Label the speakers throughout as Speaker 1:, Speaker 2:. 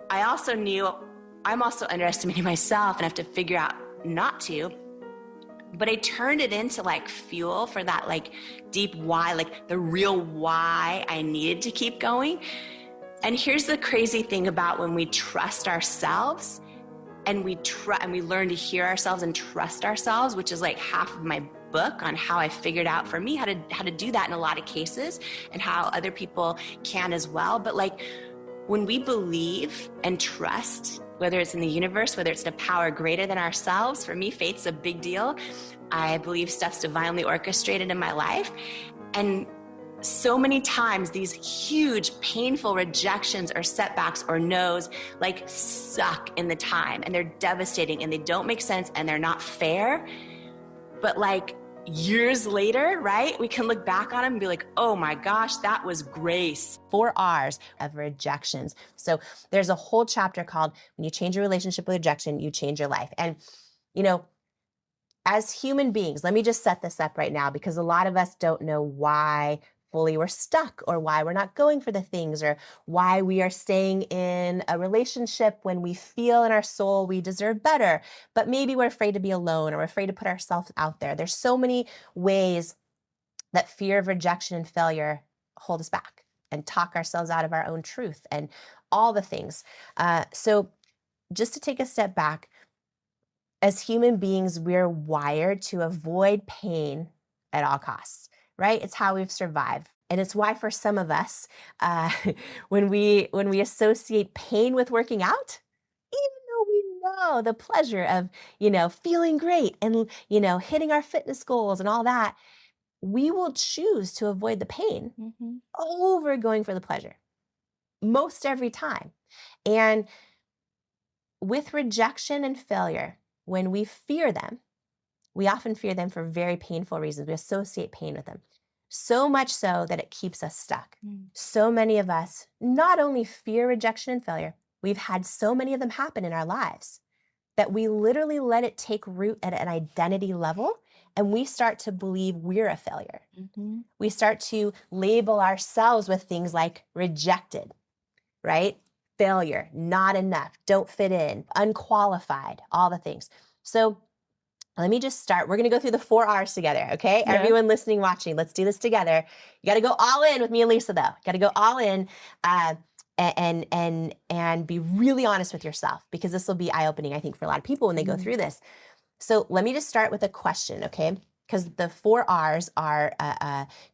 Speaker 1: I also knew I'm also underestimating myself and have to figure out not to. But I turned it into like fuel for that like deep why, like the real why I needed to keep going. And here's the crazy thing about when we trust ourselves and we learn to hear ourselves and trust ourselves, which is like half of my book on how I figured out for me how to do that in a lot of cases and how other people can as well. But like when we believe and trust, whether it's in the universe, whether it's in a power greater than ourselves, for me, faith's a big deal. I believe stuff's divinely orchestrated in my life. And so many times these huge, painful rejections or setbacks or no's like suck in the time and they're devastating and they don't make sense and they're not fair. But like years later, right, we can look back on them and be like, oh my gosh, that was grace. 4 R's of rejections. So there's a whole chapter called When You Change Your Relationship with Rejection, You Change Your Life. And, you know, as human beings, let me just set this up right now because a lot of us don't know why fully we're stuck or why we're not going for the things or why we are staying in a relationship when we feel in our soul we deserve better, but maybe we're afraid to be alone or we're afraid to put ourselves out there. There's so many ways that fear of rejection and failure hold us back and talk ourselves out of our own truth and all the things. So just to take a step back, as human beings, we're wired to avoid pain at all costs, right? It's how we've survived. And it's why for some of us, when we associate pain with working out, even though we know the pleasure of, feeling great and, hitting our fitness goals and all that, we will choose to avoid the pain over going for the pleasure most every time. And with rejection and failure, when we fear them, we often fear them for very painful reasons. We associate pain with them. So much so that it keeps us stuck. So many of us not only fear rejection and failure, we've had so many of them happen in our lives that we literally let it take root at an identity level and we start to believe we're a failure. We start to label ourselves with things like rejected, right? Failure, not enough, don't fit in, unqualified, all the things. So let me just start. We're going to go through the 4 R's together, okay? Yeah. Everyone listening, watching, let's do this together. You got to go all in with me and Lisa, though. Got to go all in and be really honest with yourself because this will be eye-opening, I think, for a lot of people when they go through this. So let me just start with a question, okay? Because the 4 R's are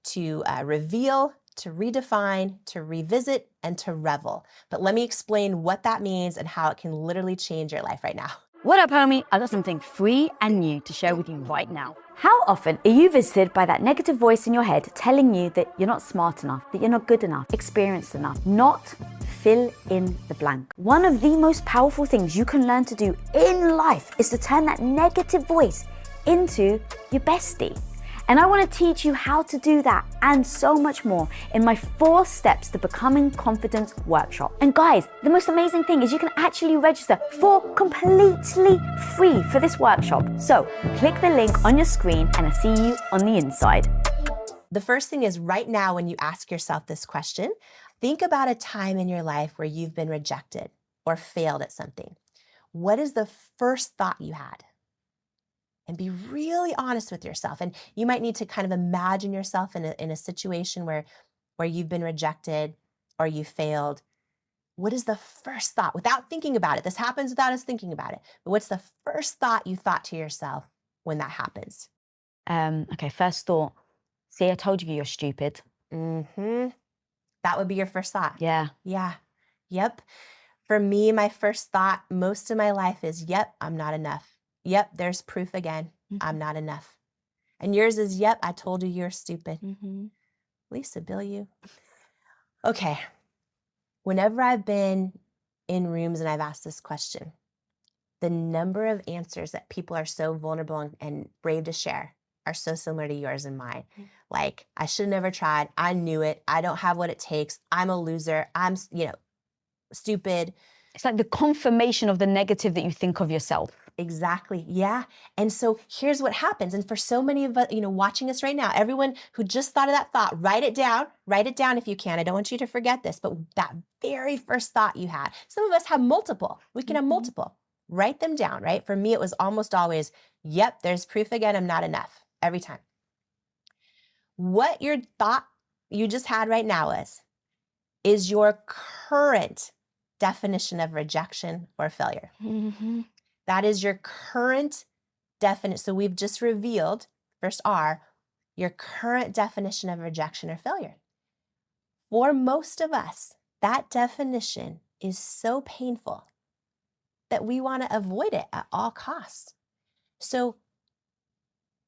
Speaker 1: to reveal, to redefine, to revisit, and to revel. But let me explain what that means and how it can literally change your life right now.
Speaker 2: What up, homie? I got something free and new to share with you right now. How often are you visited by that negative voice in your head telling you that you're not smart enough, that you're not good enough, experienced enough, not fill in the blank? One of the most powerful things you can learn to do in life is to turn that negative voice into your bestie. And I want to teach you how to do that and so much more in my 4 Steps to Becoming Confident workshop. And guys, the most amazing thing is you can actually register for completely free for this workshop. So click the link on your screen and I'll see you on the inside.
Speaker 1: The first thing is right now when you ask yourself this question, think about a time in your life where you've been rejected or failed at something. What is the first thought you had? And be really honest with yourself. And you might need to kind of imagine yourself in a situation where you've been rejected or you failed. What is the first thought without thinking about it? This happens without us thinking about it. But what's the first thought you thought to yourself when that happens?
Speaker 2: Okay, first thought. See, I told you you're stupid.
Speaker 1: That would be your first thought.
Speaker 2: Yeah.
Speaker 1: Yeah. Yep. For me, my first thought most of my life is, yep, I'm not enough. Yep, there's proof again. I'm not enough. And yours is, yep, I told you you're stupid. Lisa, Bill, you. Okay. Whenever I've been in rooms and I've asked this question, the number of answers that people are so vulnerable and brave to share are so similar to yours and mine. Like, I should have never tried. I knew it. I don't have what it takes. I'm a loser. I'm, stupid.
Speaker 2: It's like the confirmation of the negative that you think of yourself.
Speaker 3: Exactly. Yeah. And so here's what happens. And for so many of us, watching us right now, everyone who just thought of that thought, write it down if you can. I don't want you to forget this, but that very first thought you had, some of us have multiple, we can have multiple, write them down, right? For me, it was almost always, yep, there's proof again. I'm not enough every time. What your thought you just had right now is your current definition of rejection or failure. That is your current definition. So we've just revealed, first R, your current definition of rejection or failure. For most of us, that definition is so painful that we want to avoid it at all costs. So,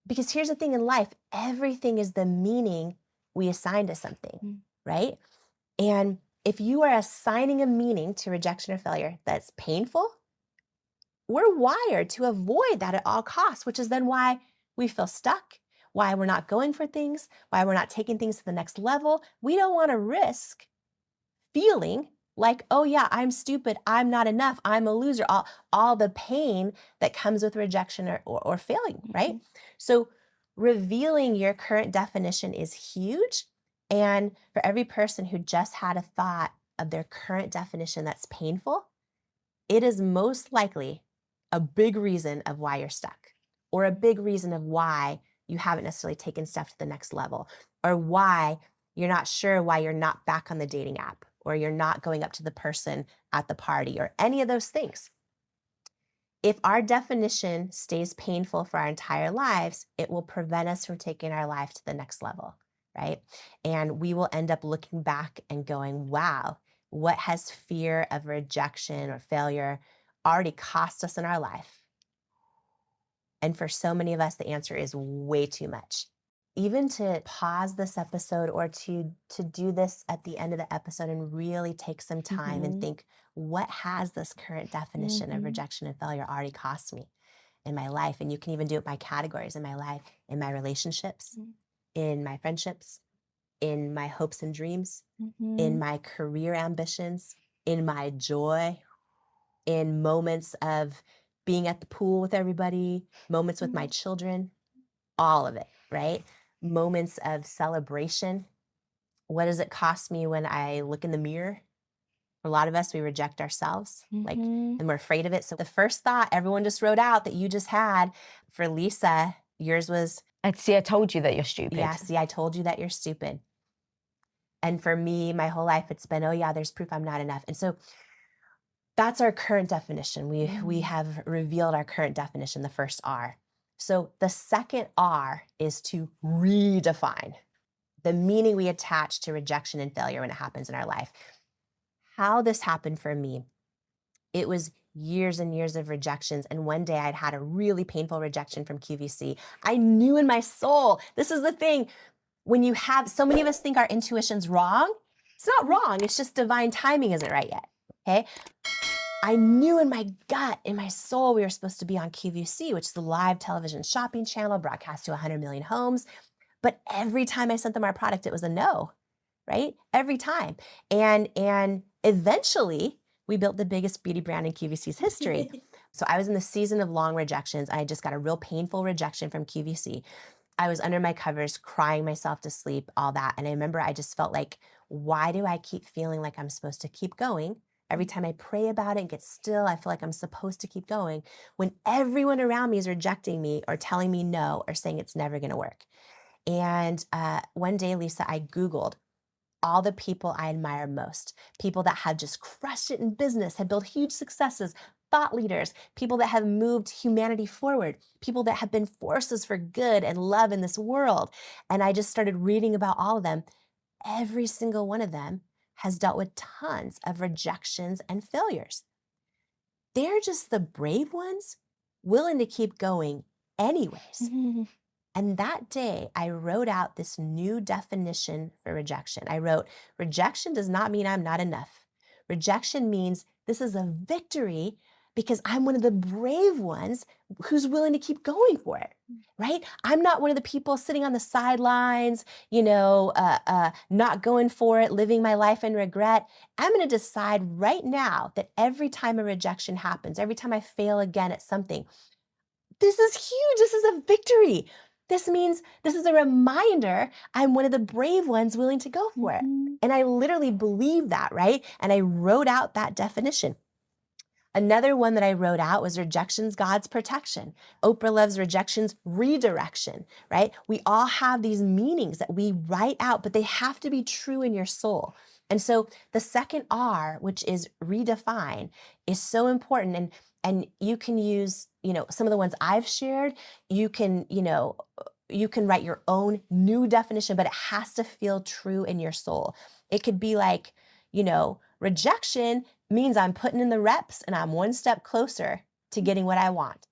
Speaker 3: because here's the thing in life, everything is the meaning we assign to something, right? And if you are assigning a meaning to rejection or failure that's painful, we're wired to avoid that at all costs, which is then why we feel stuck, why we're not going for things, why we're not taking things to the next level. We don't want to risk feeling like, oh yeah, I'm stupid, I'm not enough, I'm a loser, all the pain that comes with rejection or failing, right? So revealing your current definition is huge. And for every person who just had a thought of their current definition that's painful, it is most likely a big reason of why you're stuck, or a big reason of why you haven't necessarily taken stuff to the next level, or why you're not sure why you're not back on the dating app, or you're not going up to the person at the party, or any of those things. If our definition stays painful for our entire lives, it will prevent us from taking our life to the next level, right? And we will end up looking back and going, wow, what has fear of rejection or failure already cost us in our life? And for so many of us, the answer is way too much. Even to pause this episode or to do this at the end of the episode and really take some time and think, what has this current definition of rejection and failure already cost me in my life? And you can even do it by categories in my life, in my relationships, in my friendships, in my hopes and dreams, in my career ambitions, in my joy, in moments of being at the pool with everybody, moments with my children, all of it, right? Moments of celebration. What does it cost me when I look in the mirror? For a lot of us, we reject ourselves, and we're afraid of it. So the first thought everyone just wrote out that you just had, for Lisa, yours was,
Speaker 2: See, I told you that you're stupid.
Speaker 3: yeah, see, I told you that you're stupid. And for me, my whole life, it's been, oh yeah, there's proof I'm not enough. And so that's our current definition. We have revealed our current definition, the first R. So the second R is to redefine the meaning we attach to rejection and failure when it happens in our life. How this happened for me, it was years and years of rejections. And one day I'd had a really painful rejection from QVC. I knew in my soul, this is the thing, when you have, so many of us think our intuition's wrong. It's not wrong. It's just divine timing isn't right yet. Okay. I knew in my gut, in my soul, we were supposed to be on QVC, which is the live television shopping channel broadcast to 100 million homes. But every time I sent them our product, it was a no, right? Every time. And eventually, we built the biggest beauty brand in QVC's history. So I was in the season of long rejections. I just got a real painful rejection from QVC. I was under my covers, crying myself to sleep, all that. And I remember I just felt like, why do I keep feeling like I'm supposed to keep going? Every time I pray about it and get still, I feel like I'm supposed to keep going when everyone around me is rejecting me or telling me no or saying it's never going to work. And one day, Lisa, I Googled all the people I admire most, people that have just crushed it in business, have built huge successes, thought leaders, people that have moved humanity forward, people that have been forces for good and love in this world. And I just started reading about all of them. Every single one of them has dealt with tons of rejections and failures. They're just the brave ones, willing to keep going anyways. And that day, I wrote out this new definition for rejection. I wrote, rejection does not mean I'm not enough. Rejection means this is a victory because I'm one of the brave ones who's willing to keep going for it, right? I'm not one of the people sitting on the sidelines, not going for it, living my life in regret. I'm going to decide right now that every time a rejection happens, every time I fail again at something, this is huge. This is a victory. This means this is a reminder I'm one of the brave ones willing to go for it. And I literally believe that, right? And I wrote out that definition. Another one that I wrote out was rejection's God's protection. Oprah loves rejection's redirection, right? We all have these meanings that we write out, but they have to be true in your soul. And so the second R, which is redefine, is so important. And you can use, some of the ones I've shared, you can write your own new definition, but it has to feel true in your soul. It could be like, rejection means I'm putting in the reps and I'm one step closer to getting what I want.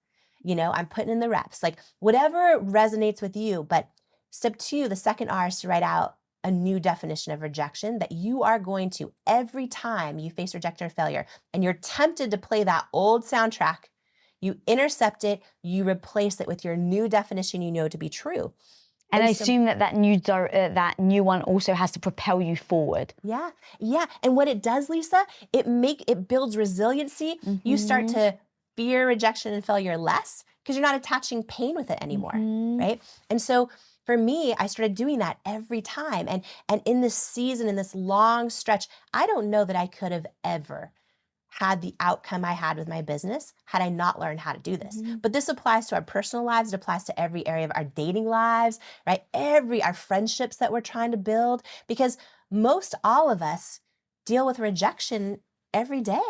Speaker 3: I'm putting in the reps, like whatever resonates with you. But step 2, the second R, is to write out a new definition of rejection that you are going to, every time you face rejection or failure, and you're tempted to play that old soundtrack, you intercept it, you replace it with your new definition you know to be true.
Speaker 2: And I assume that new one also has to propel you forward.
Speaker 3: Yeah. And what it does, Lisa, it builds resiliency. You start to fear rejection and failure less because you're not attaching pain with it anymore, right? And so for me, I started doing that every time. And in this season, in this long stretch, I don't know that I could have ever had the outcome I had with my business had I not learned how to do this. But this applies to our personal lives. It applies to every area of our dating lives, right? Our friendships that we're trying to build, because most all of us deal with rejection every day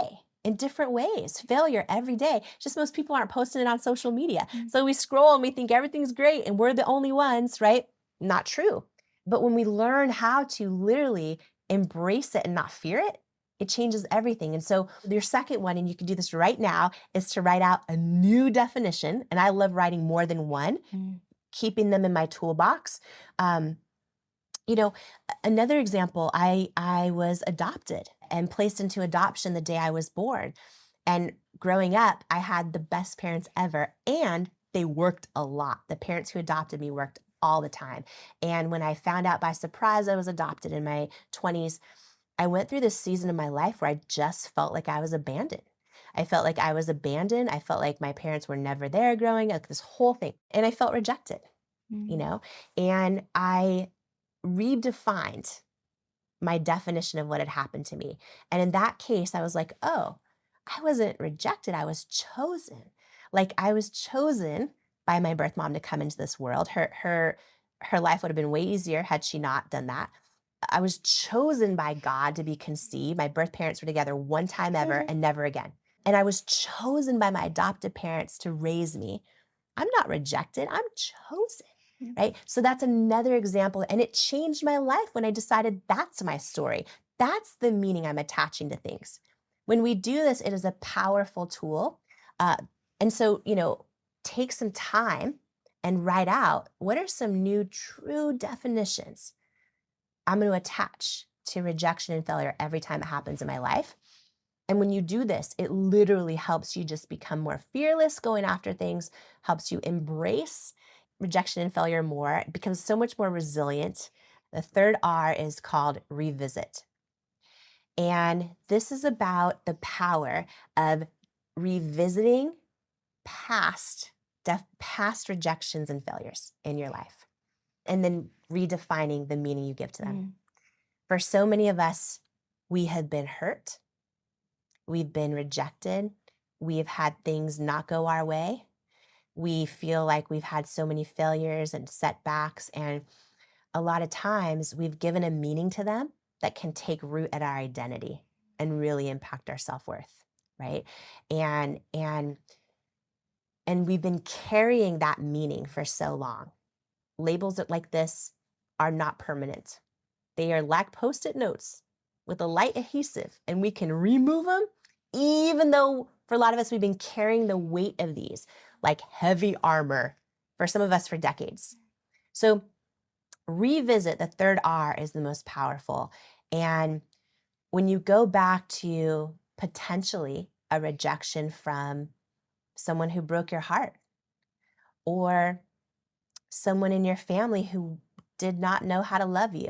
Speaker 3: in different ways, failure every day. Just most people aren't posting it on social media. So we scroll and we think everything's great and we're the only ones, right? Not true. But when we learn how to literally embrace it and not fear it, it changes everything. And so your second one, and you can do this right now, is to write out a new definition. And I love writing more than one, keeping them in my toolbox. Another example, I was adopted and placed into adoption the day I was born. And growing up, I had the best parents ever, and they worked a lot. The parents who adopted me worked all the time. And when I found out by surprise I was adopted in my 20s, I went through this season of my life where I just felt like I was abandoned. I felt like I was abandoned. I felt like my parents were never there growing up, this whole thing. And I felt rejected, and I redefined my definition of what had happened to me. And in that case, I was like, oh, I wasn't rejected. I was chosen. Like I was chosen by my birth mom to come into this world. Her life would have been way easier had she not done that. I was chosen by God to be conceived. My birth parents were together one time ever and never again. And I was chosen by my adopted parents to raise me. I'm not rejected. I'm chosen, right? So that's another example. And it changed my life when I decided that's my story. That's the meaning I'm attaching to things. When we do this, it is a powerful tool. And so, take some time and write out, what are some new true definitions I'm going to attach to rejection and failure every time it happens in my life? And when you do this, it literally helps you just become more fearless going after things, helps you embrace rejection and failure more, it becomes so much more resilient. The third R is called revisit. And this is about the power of revisiting past rejections and failures in your life, and then redefining the meaning you give to them. For so many of us, we have been hurt. We've been rejected. We've had things not go our way. We feel like we've had so many failures and setbacks. And a lot of times we've given a meaning to them that can take root at our identity and really impact our self-worth, right? And we've been carrying that meaning for so long. Labels like this are not permanent. They are like Post-it notes with a light adhesive, and we can remove them, even though for a lot of us, we've been carrying the weight of these like heavy armor, for some of us for decades. So revisit, the third R, is the most powerful. And when you go back to potentially a rejection from someone who broke your heart, or someone in your family who did not know how to love you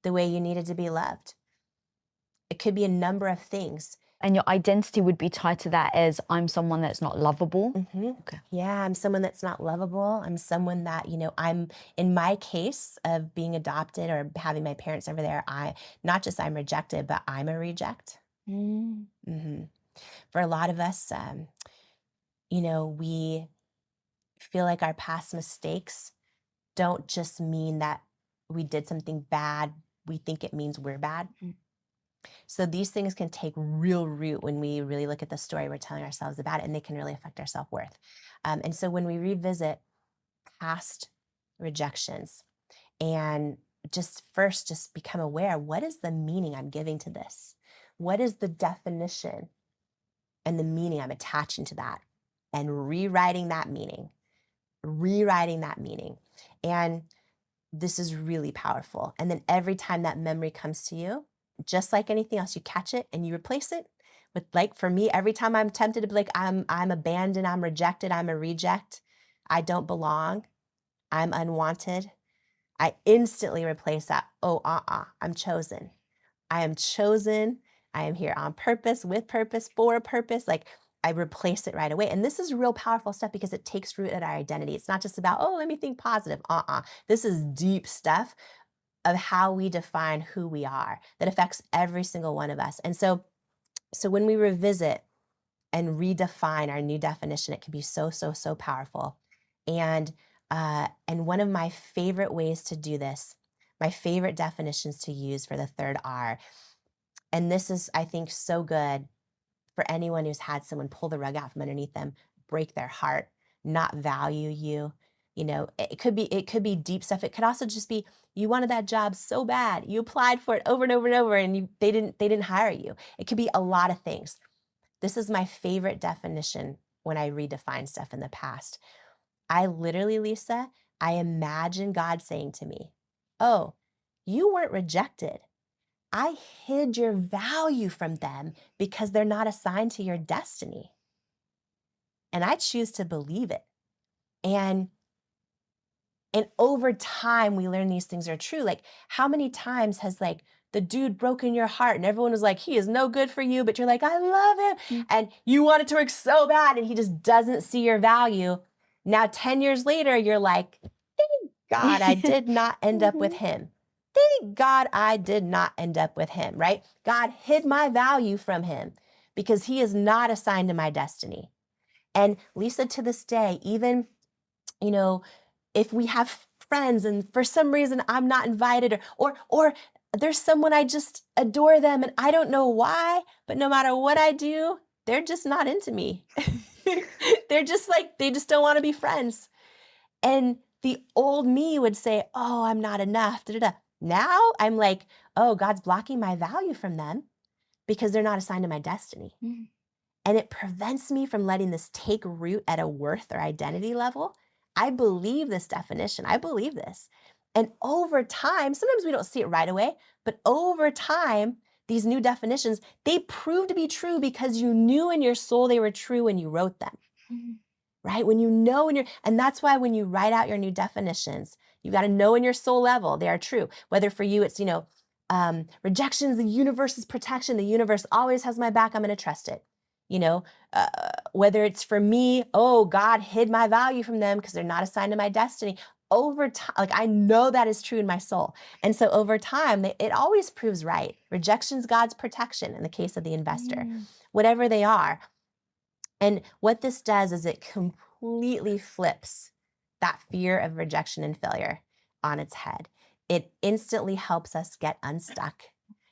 Speaker 3: the way you needed to be loved. It could be a number of things.
Speaker 2: And your identity would be tied to that as I'm someone that's not lovable.
Speaker 3: Okay. Yeah, I'm someone that's not lovable. I'm someone that, I'm, in my case of being adopted or having my parents over there, I'm rejected, but I'm a reject. For a lot of us, we feel like our past mistakes don't just mean that we did something bad. We think it means we're bad. So these things can take real root when we really look at the story we're telling ourselves about it, and they can really affect our self-worth. And so when we revisit past rejections and just become aware, what is the meaning I'm giving to this? What is the definition and the meaning I'm attaching to that? And rewriting that meaning. And this is really powerful. And then every time that memory comes to you, just like anything else, you catch it and you replace it with, like, for me, every time I'm tempted to be like, I'm abandoned, I'm rejected, I'm a reject, I don't belong, I'm unwanted, I instantly replace that. I'm chosen. I am chosen. I am here on purpose, with purpose, for a purpose. Like, I replace it right away. And this is real powerful stuff because it takes root at our identity. It's not just about, let me think positive. This is deep stuff of how we define who we are that affects every single one of us. And so when we revisit and redefine our new definition, it can be so, so, so powerful. And one of my favorite ways to do this, my favorite definitions to use for the third R, and this is, I think, so good for anyone who's had someone pull the rug out from underneath them, break their heart, not value you. It could be deep stuff. It could also just be, you wanted that job so bad, you applied for it over and over and over, and they didn't hire you. It could be a lot of things. This is my favorite definition when I redefine stuff in the past. I literally, Lisa, I imagine God saying to me, oh, you weren't rejected. I hid your value from them because they're not assigned to your destiny. And I choose to believe it. And over time, we learn these things are true. Like, how many times has the dude broken your heart and everyone was like, he is no good for you, but you're like, I love him. And you want it to work so bad and he just doesn't see your value. Now, 10 years later, you're like, thank God I did not end up with him. Thank God I did not end up with him, right? God hid my value from him because he is not assigned to my destiny. And Lisa, to this day, even, if we have friends and for some reason I'm not invited, or there's someone I just adore them and I don't know why, but no matter what I do, they're just not into me. They're just they just don't want to be friends. And the old me would say, oh, I'm not enough. Now I'm like, oh, God's blocking my value from them because they're not assigned to my destiny. And it prevents me from letting this take root at a worth or identity level. I believe this definition. I believe this. And over time, sometimes we don't see it right away, but over time, these new definitions, they prove to be true because you knew in your soul they were true when you wrote them. Right? When you know and that's why when you write out your new definitions, you got to know in your soul level they are true. Whether for you it's, rejection is the universe's protection. The universe always has my back. I'm going to trust it. Whether it's for me, oh, God hid my value from them because they're not assigned to my destiny. Over time, I know that is true in my soul. And so over time, it always proves right. Rejection's God's protection in the case of the investor, whatever they are. And what this does is it completely flips that fear of rejection and failure on its head. It instantly helps us get unstuck,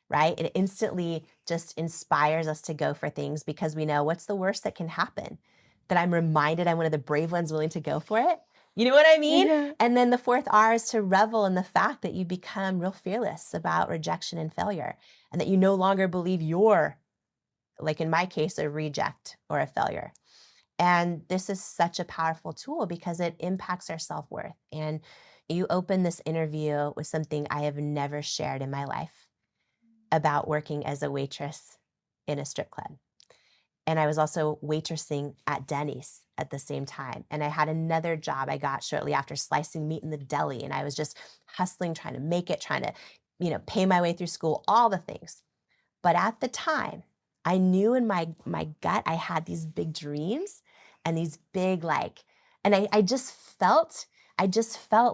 Speaker 3: right? It instantly just inspires us to go for things because we know what's the worst that can happen? That I'm reminded I'm one of the brave ones willing to go for it. You know what I mean? Yeah. And then the fourth R is to revel in the fact that you become real fearless about rejection and failure and that you no longer believe you're, like in my case, a reject or a failure. And this is such a powerful tool because it impacts our self-worth. And you open this interview with something I have never shared in my life about working as a waitress in a strip club. And I was also waitressing at Denny's at the same time. And I had another job I got shortly after, slicing meat in the deli. And I was just hustling, trying to make it, trying to, pay my way through school, all the things. But at the time, I knew in my gut, I had these big dreams and these big, and I just felt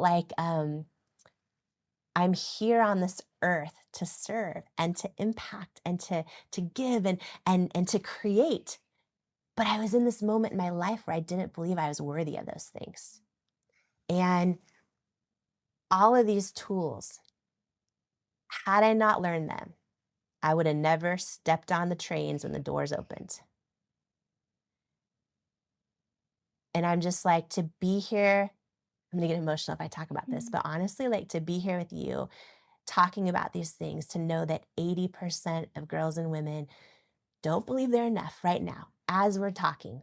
Speaker 3: like I'm here on this earth to serve and to impact and to give and to create. But I was in this moment in my life where I didn't believe I was worthy of those things. And all of these tools, had I not learned them, I would have never stepped on the trains when the doors opened. And I'm just like, to be here, I'm gonna get emotional if I talk about this, but honestly, like, to be here with you, talking about these things, to know that 80% of girls and women don't believe they're enough right now, as we're talking.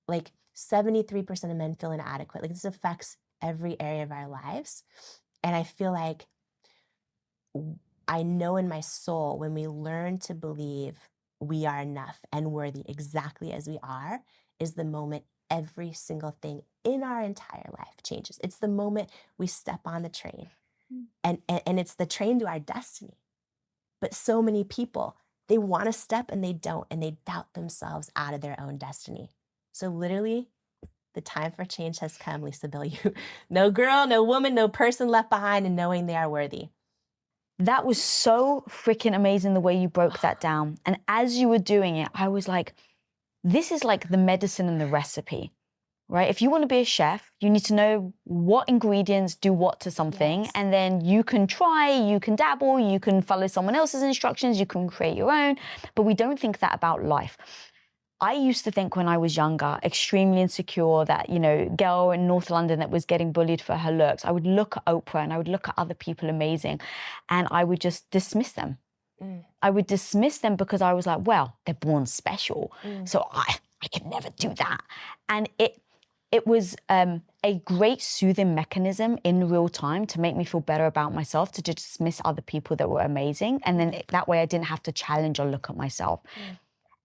Speaker 3: Like 73% of men feel inadequate. Like, this affects every area of our lives. And I feel like I know in my soul, when we learn to believe we are enough and worthy exactly as we are, is the moment every single thing in our entire life changes. It's the moment we step on the train, and it's the train to our destiny. But so many people, they want to step and they don't, and they doubt themselves out of their own destiny. So literally, the time for change has come, Lisa Bill. No girl, no woman, no person left behind, and knowing they are worthy.
Speaker 2: That was so freaking amazing the way you broke that down. And as you were doing it, I was like, this is like the medicine and the recipe, right? If you want to be a chef, you need to know what ingredients do what to something.
Speaker 3: Yes.
Speaker 2: And then you can try, you can dabble, you can follow someone else's instructions, you can create your own. But we don't think that about life. I used to think when I was younger, extremely insecure, that, girl in North London that was getting bullied for her looks. I would look at Oprah and I would look at other people amazing, and I would just dismiss them. I would dismiss them because I was like, well, they're born special. So I could never do that. And it was a great soothing mechanism in real time to make me feel better about myself, to just dismiss other people that were amazing. And then that way I didn't have to challenge or look at myself.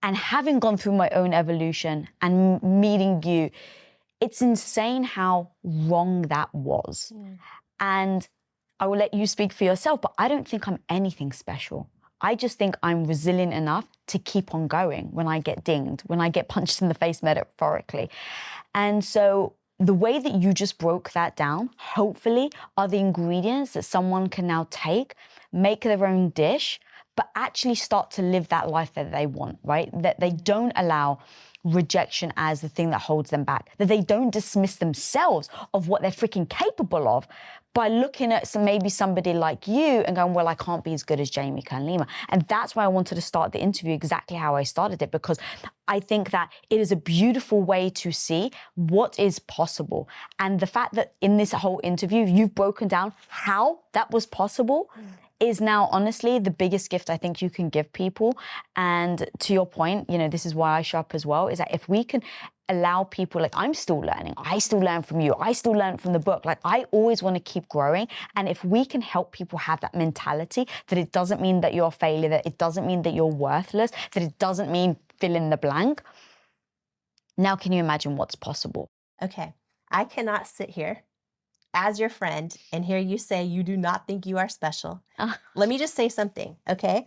Speaker 2: And having gone through my own evolution and meeting you, it's insane how wrong that was. And I will let you speak for yourself, but I don't think I'm anything special. I just think I'm resilient enough to keep on going when I get dinged, when I get punched in the face metaphorically. And so the way that you just broke that down, hopefully, are the ingredients that someone can now take, make their own dish, but actually start to live that life that they want, right? That they don't allow rejection as the thing that holds them back, that they don't dismiss themselves of what they're freaking capable of by looking at maybe somebody like you and going, well, I can't be as good as Jamie Kern Lima. And that's why I wanted to start the interview exactly how I started it, because I think that it is a beautiful way to see what is possible. And the fact that in this whole interview, you've broken down how that was possible is now honestly the biggest gift I think you can give people. And to your point, this is why I show up as well, is that if we can allow people, like, I'm still learning, I still learn from you, I still learn from the book, like, I always want to keep growing. And if we can help people have that mentality, that it doesn't mean that you're a failure, that it doesn't mean that you're worthless, that it doesn't mean fill in the blank. Now, can you imagine what's possible?
Speaker 3: Okay, I cannot sit here as your friend and hear you say you do not think you are special. Let me just say something, okay?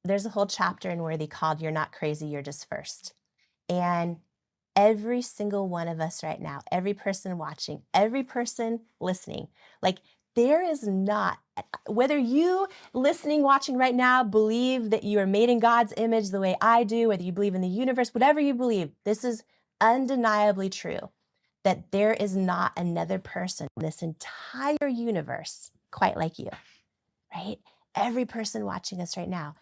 Speaker 3: There's a whole chapter in Worthy called You're Not Crazy, You're Just First. And every single one of us right now, every person watching, every person listening, like, there is not, whether you listening, watching right now, believe that you are made in God's image the way I do, whether you believe in the universe, whatever you believe, this is undeniably true, that there is not another person in this entire universe quite like you, right? Every person watching us right now,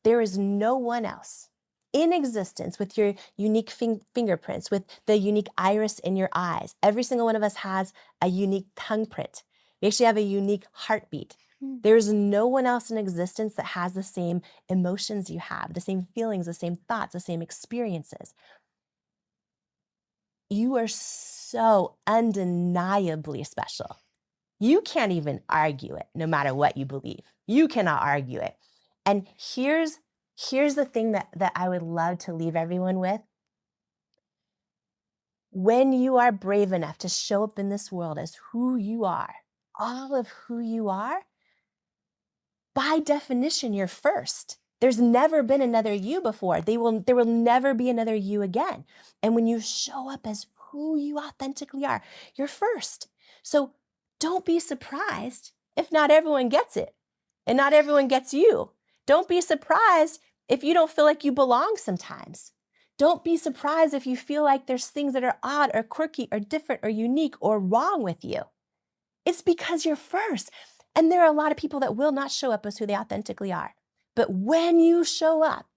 Speaker 3: there is no one else in existence with your unique fingerprints, with the unique iris in your eyes. Every single one of us has a unique tongue print. We actually have a unique heartbeat. There's no one else in existence that has the same emotions you have, the same feelings, the same thoughts, the same experiences. You are so undeniably special. You can't even argue it, no matter what you believe. You cannot argue it. And here's Here's the thing that I would love to leave everyone with. When you are brave enough to show up in this world as who you are, all of who you are, by definition, you're first. There's never been another you before. There will never be another you again. And when you show up as who you authentically are, you're first. So don't be surprised if not everyone gets it and not everyone gets you. Don't be surprised if you don't feel like you belong sometimes. Don't be surprised if you feel like there's things that are odd or quirky or different or unique or wrong with you. It's because you're first. And there are a lot of people that will not show up as who they authentically are. But when you show up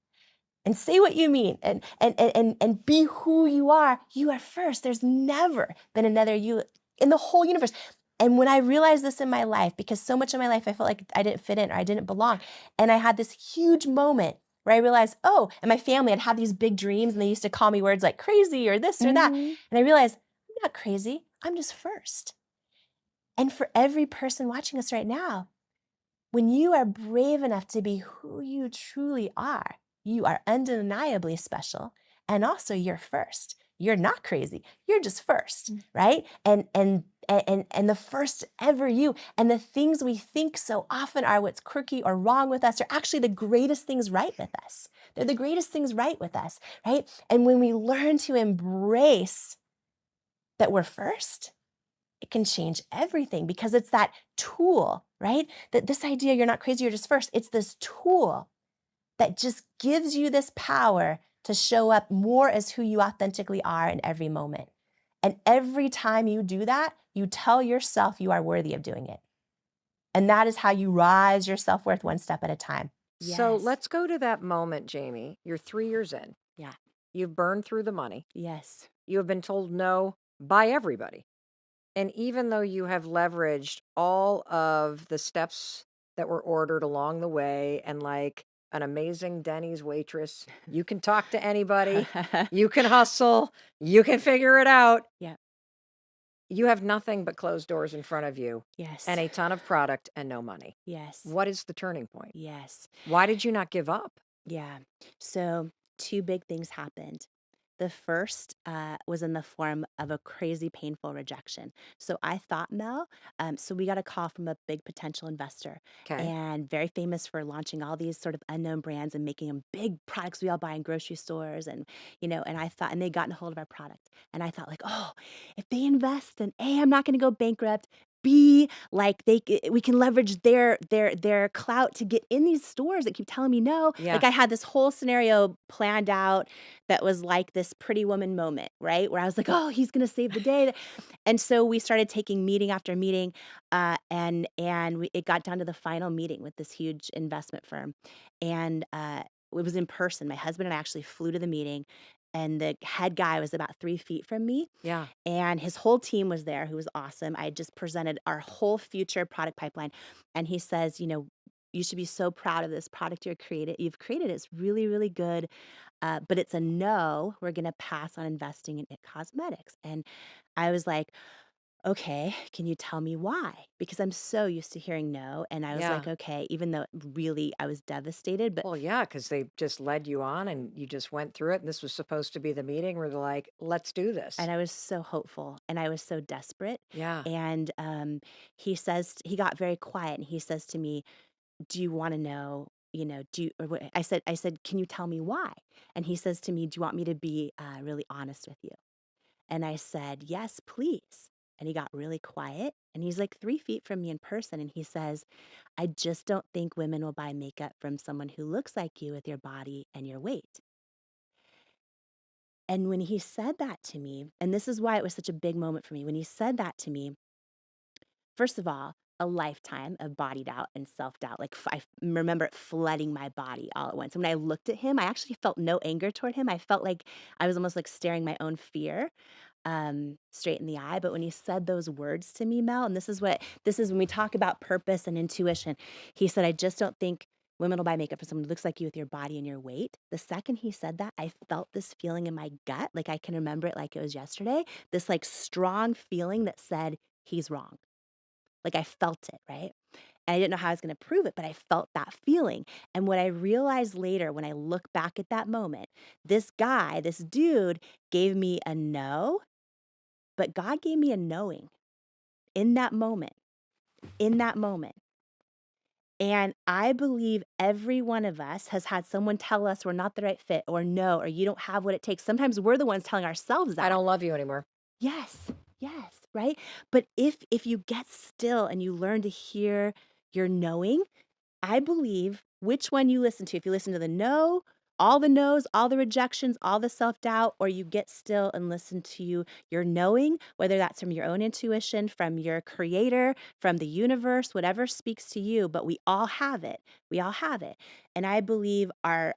Speaker 3: and say what you mean and be who you are first. There's never been another you in the whole universe. And when I realized this in my life, because so much of my life I felt like I didn't fit in or I didn't belong, and I had this huge moment where I realized, oh, and my family had had these big dreams and they used to call me words like crazy or this or that. And I realized, I'm not crazy, I'm just first. And for every person watching us right now, when you are brave enough to be who you truly are, you are undeniably special. And also you're first. You're not crazy. You're just first, right? And the first ever you. And the things we think so often are what's quirky or wrong with us are actually the greatest things right with us. They're the greatest things right with us, right? And when we learn to embrace that we're first, it can change everything because it's that tool, right? That this idea, you're not crazy, you're just first. It's this tool that just gives you this power to show up more as who you authentically are in every moment. And every time you do that, you tell yourself you are worthy of doing it. And that is how you rise your self-worth one step at a time.
Speaker 4: So let's go to that moment, Jamie. You're 3 years in.
Speaker 1: Yeah.
Speaker 4: You've burned through the money.
Speaker 1: Yes.
Speaker 4: You have been told no by everybody. And even though you have leveraged all of the steps that were ordered along the way and like an amazing Denny's waitress, you can talk to anybody, you can hustle, you can figure it out.
Speaker 1: Yeah.
Speaker 4: You have nothing but closed doors in front of you
Speaker 1: Yes.
Speaker 4: and a ton of product and no money.
Speaker 1: Yes.
Speaker 4: What is the turning point?
Speaker 1: Yes.
Speaker 4: Why did you not give up?
Speaker 1: Yeah. So two big things happened. The first was in the form of a crazy, painful rejection. So I thought, Mel, so we got a call from a big potential investor
Speaker 4: Okay.
Speaker 1: and very famous for launching all these sort of unknown brands and making them big products we all buy in grocery stores. And, and I thought, and they gotten a hold of our product. And I thought like, oh, if they invest, then A, I'm not going to go bankrupt. B, like we can leverage their clout to get in these stores that keep telling me no.
Speaker 4: Yeah.
Speaker 1: Like I had this whole scenario planned out that was like this Pretty Woman moment, right? Where I was like, oh, he's going to save the day. And so we started taking meeting after meeting, it got down to the final meeting with this huge investment firm. And it was in person. My husband and I actually flew to the meeting, and the head guy was about 3 feet from me.
Speaker 4: Yeah.
Speaker 1: And his whole team was there, who was awesome. I had just presented our whole future product pipeline. And he says, you should be so proud of this product you've created. It's really, really good. But it's a no. We're going to pass on investing in cosmetics. And I was like, okay, can you tell me why? Because I'm so used to hearing no. And I was like,
Speaker 4: Yeah.
Speaker 1: okay, even though really I was devastated, but
Speaker 4: Well, yeah, because they just led you on and you just went through it. And this was supposed to be the meeting where they're like, let's do this.
Speaker 1: and I was so hopeful and I was so desperate.
Speaker 4: Yeah.
Speaker 1: And he got very quiet and he says to me, do you want to know, I said, can you tell me why? And he says to me, do you want me to be really honest with you? And I said, yes, please. And he got really quiet and he's like 3 feet from me in person. And he says, I just don't think women will buy makeup from someone who looks like you with your body and your weight. And when he said that to me, and this is why it was such a big moment for me, when he said that to me, first of all, a lifetime of body doubt and self-doubt. Like I remember it flooding my body all at once. And when I looked at him, I actually felt no anger toward him. I felt like I was almost like staring my own fear straight in the eye. But when he said those words to me, Mel, and this is when we talk about purpose and intuition, he said, I just don't think women will buy makeup for someone who looks like you with your body and your weight. The second he said that, I felt this feeling in my gut. Like I can remember it like it was yesterday, this like strong feeling that said, he's wrong. Like I felt it, right?
Speaker 3: And I didn't know how I was going to prove it, but I felt that feeling. And what I realized later when I look back at that moment, this guy, this dude gave me a no, but God gave me a knowing in that moment, in that moment. And I believe every one of us has had someone tell us we're not the right fit, or no, or you don't have what it takes. Sometimes we're the ones telling ourselves
Speaker 4: I
Speaker 3: that.
Speaker 4: don't love you anymore.
Speaker 3: Yes, yes, right? But if you get still and you learn to hear your knowing, I believe which one you listen to. If you listen to the no, all the no's, all the rejections, all the self-doubt, or you get still and listen to your knowing, whether that's from your own intuition, from your creator, from the universe, whatever speaks to you, but we all have it. We all have it. And I believe our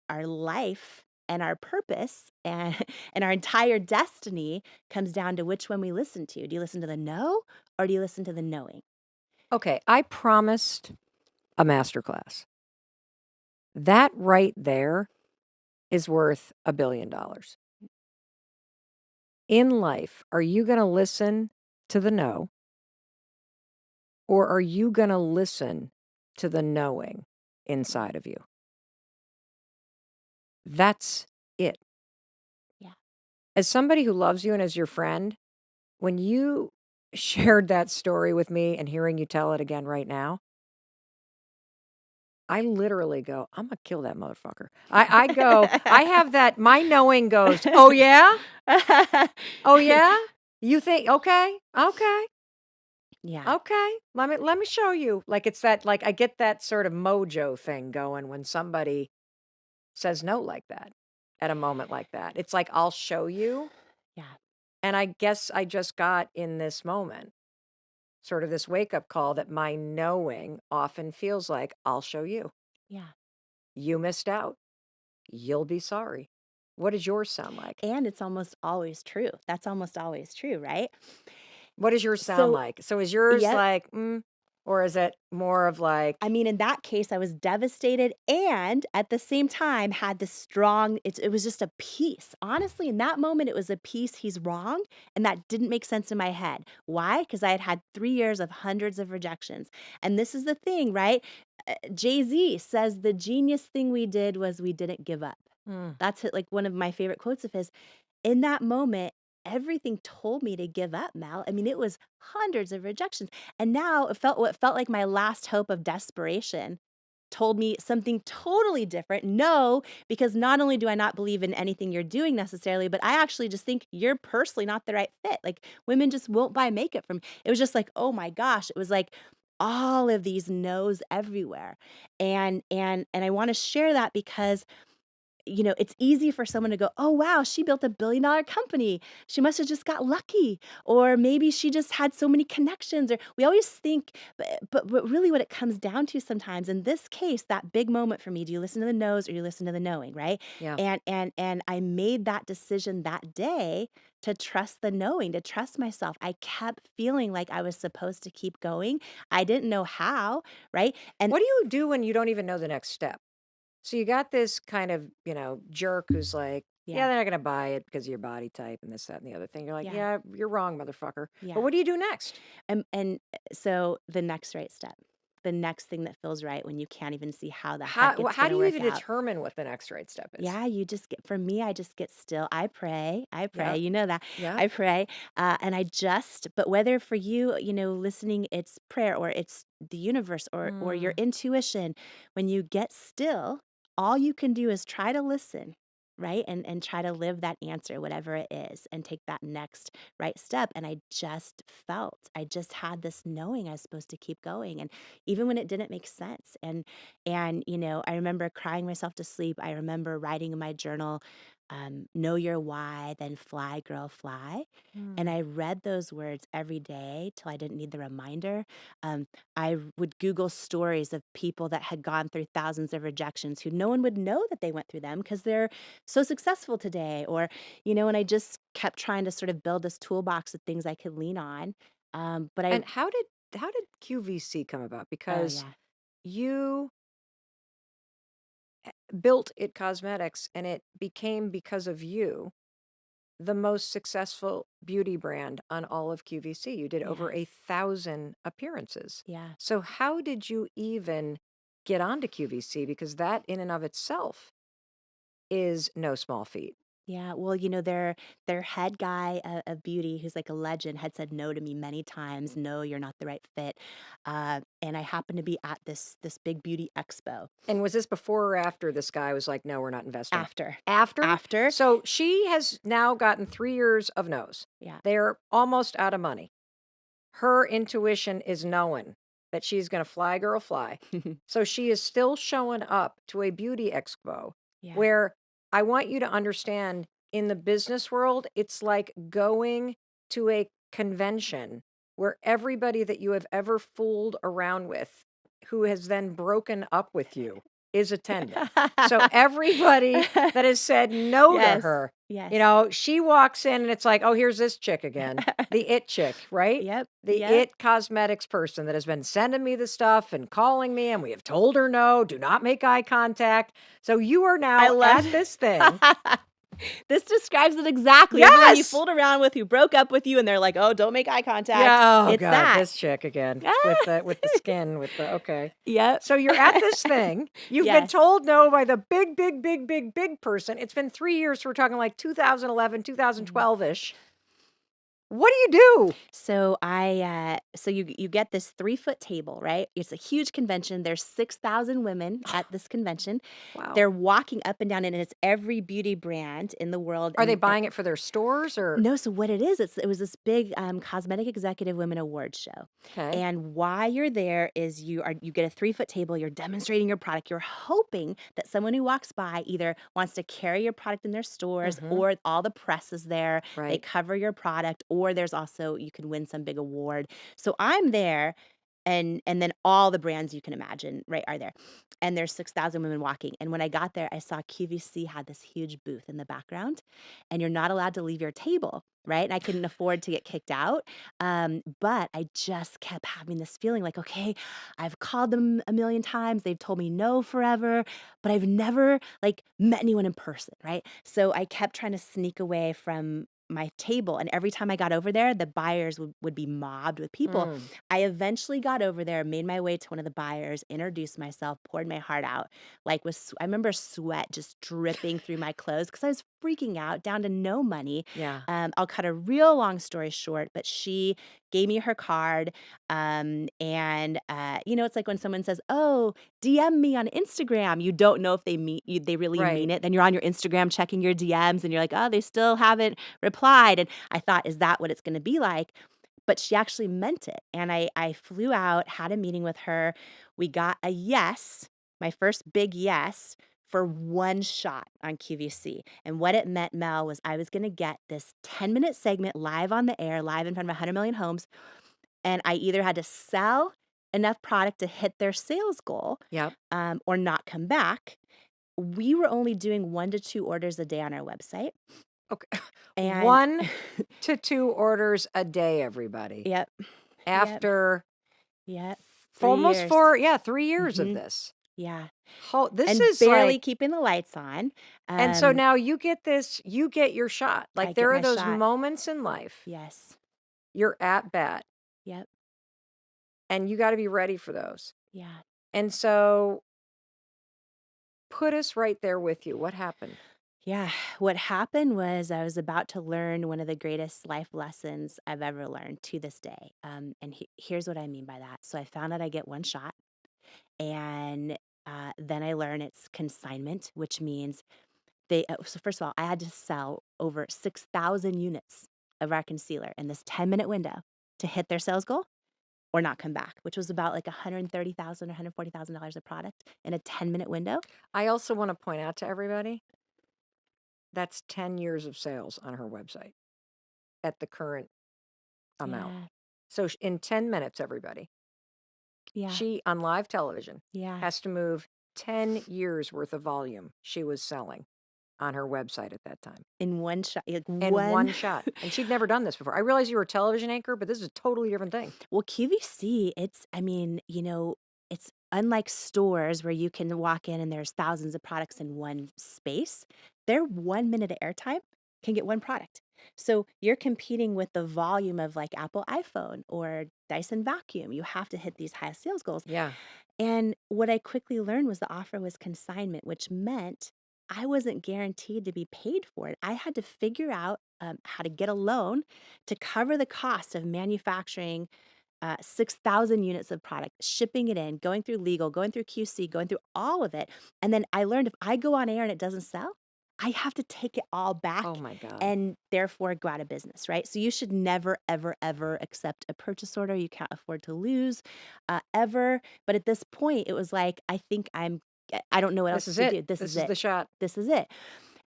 Speaker 3: life and our purpose and and our entire destiny comes down to which one we listen to. Do you listen to the no, or do you listen to the knowing?
Speaker 4: Okay, I promised a masterclass. That right there is worth $1 billion. In life, are you going to listen to the no, or are you going to listen to the knowing inside of you? That's it.
Speaker 3: Yeah.
Speaker 4: As somebody who loves you and as your friend, when you shared that story with me and hearing you tell it again right now, I literally go, I'm gonna kill that motherfucker. I go, I have that, my knowing goes, oh yeah? Oh yeah? You think, okay, okay,
Speaker 3: Yeah.
Speaker 4: okay. Let me show you. Like it's that, like I get that sort of mojo thing going when somebody says no like that at a moment like that. It's like, I'll show you.
Speaker 3: Yeah.
Speaker 4: And I guess I just got in this moment, sort of this wake up call that my knowing often feels like, I'll show you.
Speaker 3: Yeah.
Speaker 4: You missed out. You'll be sorry. What does yours sound like?
Speaker 3: And it's almost always true. That's almost always true, right?
Speaker 4: What does yours sound
Speaker 3: So,
Speaker 4: like? So is yours
Speaker 3: yep.
Speaker 4: like, or is it more of like,
Speaker 3: I mean, in that case, I was devastated and at the same time had this strong, it was just a peace. Honestly, in that moment, it was a peace. He's wrong. And that didn't make sense in my head. Why? Because I had had 3 years of hundreds of rejections. And this is the thing, right? Jay-Z says the genius thing we did was we didn't give up.
Speaker 4: mm,
Speaker 3: That's like one of my favorite quotes of his. In that moment, everything told me to give up, Mel. I mean, it was hundreds of rejections. And now it felt what felt like my last hope of desperation told me something totally different. No, because not only do I not believe in anything you're doing necessarily, but I actually just think you're personally not the right fit. Like women just won't buy makeup from me. It was just like, oh my gosh, it was like all of these no's everywhere. And I want to share that because it's easy for someone to go, "Oh, wow, she built a billion-dollar company. She must have just got lucky." Or maybe she just had so many connections. Or we always think, but really what it comes down to sometimes, in this case, that big moment for me, do you listen to the no's or you listen to the knowing, right?
Speaker 4: yeah.
Speaker 3: And I made that decision that day to trust the knowing, to trust myself. I kept feeling like I was supposed to keep going. I didn't know how, right? And
Speaker 4: What do you do when you don't even know the next step? So you got this kind of, jerk who's like, yeah,
Speaker 3: yeah,
Speaker 4: they're not going to buy it because of your body type and this, that, and the other thing. You're like,
Speaker 3: yeah,
Speaker 4: yeah, you're wrong, motherfucker. But
Speaker 3: yeah.
Speaker 4: what do you do next?
Speaker 3: So the next right step, the next thing that feels right when you can't even see how the heck
Speaker 4: How
Speaker 3: it's
Speaker 4: how do
Speaker 3: gonna
Speaker 4: you
Speaker 3: work
Speaker 4: even
Speaker 3: out.
Speaker 4: determine what the next right step is?
Speaker 3: Yeah, you just get for me, I just get still. I pray,
Speaker 4: Yeah,
Speaker 3: you know that.
Speaker 4: yeah.
Speaker 3: I pray, and but whether for you, listening, it's prayer or it's the universe or your
Speaker 4: Mm.
Speaker 3: intuition, when you get still, all you can do is try to listen, right? And try to live that answer, whatever it is, and take that next right step. And I just had this knowing I was supposed to keep going. And even when it didn't make sense. And I remember crying myself to sleep. I remember writing in my journal, know your why, then fly, girl, fly. And
Speaker 4: Mm.
Speaker 3: I read those words every day till I didn't need the reminder. I would Google stories of people that had gone through thousands of rejections who no one would know that they went through them because they're so successful today. And I just kept trying to sort of build this toolbox of things I could lean on. But I,
Speaker 4: And how did QVC come about?
Speaker 3: oh
Speaker 4: Because
Speaker 3: yeah,
Speaker 4: you built It Cosmetics and it became because of you. the most successful beauty brand on all of QVC. You did over
Speaker 3: Yes.
Speaker 4: 1,000 appearances.
Speaker 3: Yeah.
Speaker 4: So how did you even get onto QVC? Because that in and of itself is no small feat.
Speaker 3: Yeah, well, their head guy of beauty, who's like a legend, had said no to me many times. No, you're not the right fit. And I happened to be at this big beauty expo
Speaker 4: And was this before or after this guy was like, no, we're not investing?
Speaker 3: after.
Speaker 4: After?
Speaker 3: After,
Speaker 4: So she has now gotten 3 years of no's.
Speaker 3: yeah.
Speaker 4: They're almost out of money. Her intuition is knowing that she's going to fly, girl, fly. So she is still showing up to a beauty expo
Speaker 3: Yeah.
Speaker 4: where I want you to understand in the business world, it's like going to a convention where everybody that you have ever fooled around with, who has then broken up with you, is attending. So everybody that has said no to
Speaker 3: Yes.
Speaker 4: her,
Speaker 3: Yes.
Speaker 4: she walks in and it's like, oh, here's this chick again, the it chick, right?
Speaker 3: Yep.
Speaker 4: The
Speaker 3: Yep.
Speaker 4: it cosmetics person that has been sending me the stuff and calling me, and we have told her no, do not make eye contact. So you are
Speaker 3: I
Speaker 4: now
Speaker 3: love
Speaker 4: at this thing.
Speaker 3: This describes it exactly. Everyone you
Speaker 4: Yes!
Speaker 3: fooled around with who broke up with you, and they're like, "Oh, don't make eye contact."
Speaker 4: Yeah, oh
Speaker 3: It's
Speaker 4: God,
Speaker 3: that.
Speaker 4: this chick again with the skin, with the okay.
Speaker 3: Yep.
Speaker 4: So you're at this thing. You've been
Speaker 3: Yes.
Speaker 4: told no by the big person. It's been 3 years, so we're talking like 2011, 2012-ish. What do you do?
Speaker 3: So you get this 3-foot table, right? It's a huge convention. There's 6,000 women at this convention.
Speaker 4: Wow.
Speaker 3: They're walking up and down, and it's every beauty brand in the world.
Speaker 4: Are they
Speaker 3: and-
Speaker 4: buying it for their stores or?
Speaker 3: No, so what it is, it was this big cosmetic executive women awards show.
Speaker 4: Okay.
Speaker 3: And why you're there is you get a 3-foot table, you're demonstrating your product, you're hoping that someone who walks by either wants to carry your product in their stores or all the press is there, they
Speaker 4: Right.
Speaker 3: cover your product, or there's also, you can win some big award. So I'm there, and then all the brands you can imagine, right, are there. And there's 6,000 women walking. And when I got there, I saw QVC had this huge booth in the background, and you're not allowed to leave your table, right? And I couldn't afford to get kicked out. But I just kept having this feeling like, okay, I've called them a million times. They've told me no forever, but I've never like met anyone in person, right? So I kept trying to sneak away from my table. And every time I got over there, the buyers would be mobbed with people.
Speaker 4: Mm.
Speaker 3: I eventually got over there, made my way to one of the buyers, introduced myself, poured my heart out. I remember sweat just dripping through my clothes because I was freaking out, down to no money.
Speaker 4: Yeah.
Speaker 3: I'll cut a real long story short, but she gave me her card. It's like when someone says, "Oh, DM me on Instagram." You don't know if they really
Speaker 4: Right.
Speaker 3: mean it. Then you're on your Instagram checking your DMs, and you're like, "Oh, they still haven't replied." And I thought, is that what it's going to be like? But she actually meant it. And I flew out, had a meeting with her. We got a yes, my first big yes, for one shot on QVC. And what it meant, Mel, was I was going to get this 10-minute segment live on the air, live in front of 100 million homes. And I either had to sell enough product to hit their sales goal
Speaker 4: Yep.
Speaker 3: or not come back. We were only doing 1 to 2 orders a day on our website.
Speaker 4: Okay.
Speaker 3: And
Speaker 4: 1 to 2 orders a day, everybody.
Speaker 3: Yep.
Speaker 4: After
Speaker 3: Yep.
Speaker 4: almost
Speaker 3: 3 years.
Speaker 4: 3 years of
Speaker 3: Mhm.
Speaker 4: this.
Speaker 3: Yeah.
Speaker 4: This
Speaker 3: And
Speaker 4: is
Speaker 3: barely
Speaker 4: like,
Speaker 3: keeping the lights on.
Speaker 4: and so now you get your shot.
Speaker 3: I
Speaker 4: Like
Speaker 3: get
Speaker 4: there are
Speaker 3: my
Speaker 4: those
Speaker 3: shot.
Speaker 4: moments in life,
Speaker 3: Yes.
Speaker 4: you're at bat,
Speaker 3: Yep.
Speaker 4: and you got to be ready for those.
Speaker 3: Yeah.
Speaker 4: And so put us right there with you. What happened?
Speaker 3: Yeah. What happened was I was about to learn one of the greatest life lessons I've ever learned to this day. And here's what I mean by that. So I found out I get one shot, and then I learn it's consignment, which means so first of all, I had to sell over 6,000 units of our concealer in this 10-minute window to hit their sales goal or not come back, which was about like $130,000 or $140,000 of product in a 10-minute window.
Speaker 4: I also want to point out to everybody that's 10 years of sales on her website at the current amount. So in 10 minutes, everybody,
Speaker 3: Yeah.
Speaker 4: she on live television
Speaker 3: Yeah.
Speaker 4: has to move 10 years worth of volume she was selling on her website at that time.
Speaker 3: In one shot. Like
Speaker 4: In one shot. And she'd never done this before. I realize you were a television anchor, but this is a totally different thing.
Speaker 3: Well, QVC, it's unlike stores where you can walk in and there's thousands of products in one space. They're 1 minute of airtime can get one product. So you're competing with the volume of like Apple iPhone or Dyson vacuum. You have to hit these high sales goals.
Speaker 4: Yeah.
Speaker 3: And what I quickly learned was the offer was consignment, which meant I wasn't guaranteed to be paid for it. I had to figure out how to get a loan to cover the cost of manufacturing 6,000 units of product, shipping it in, going through legal, going through QC, going through all of it. And then I learned if I go on air and it doesn't sell, I have to take it all back
Speaker 4: Oh my God.
Speaker 3: and therefore go out of business, right? So you should never, ever, ever accept a purchase order you can't afford to lose, ever. But at this point, it was like, I don't know what
Speaker 4: This
Speaker 3: else
Speaker 4: is
Speaker 3: to
Speaker 4: it.
Speaker 3: do. This
Speaker 4: This
Speaker 3: is
Speaker 4: is
Speaker 3: it.
Speaker 4: the shot.
Speaker 3: This is it.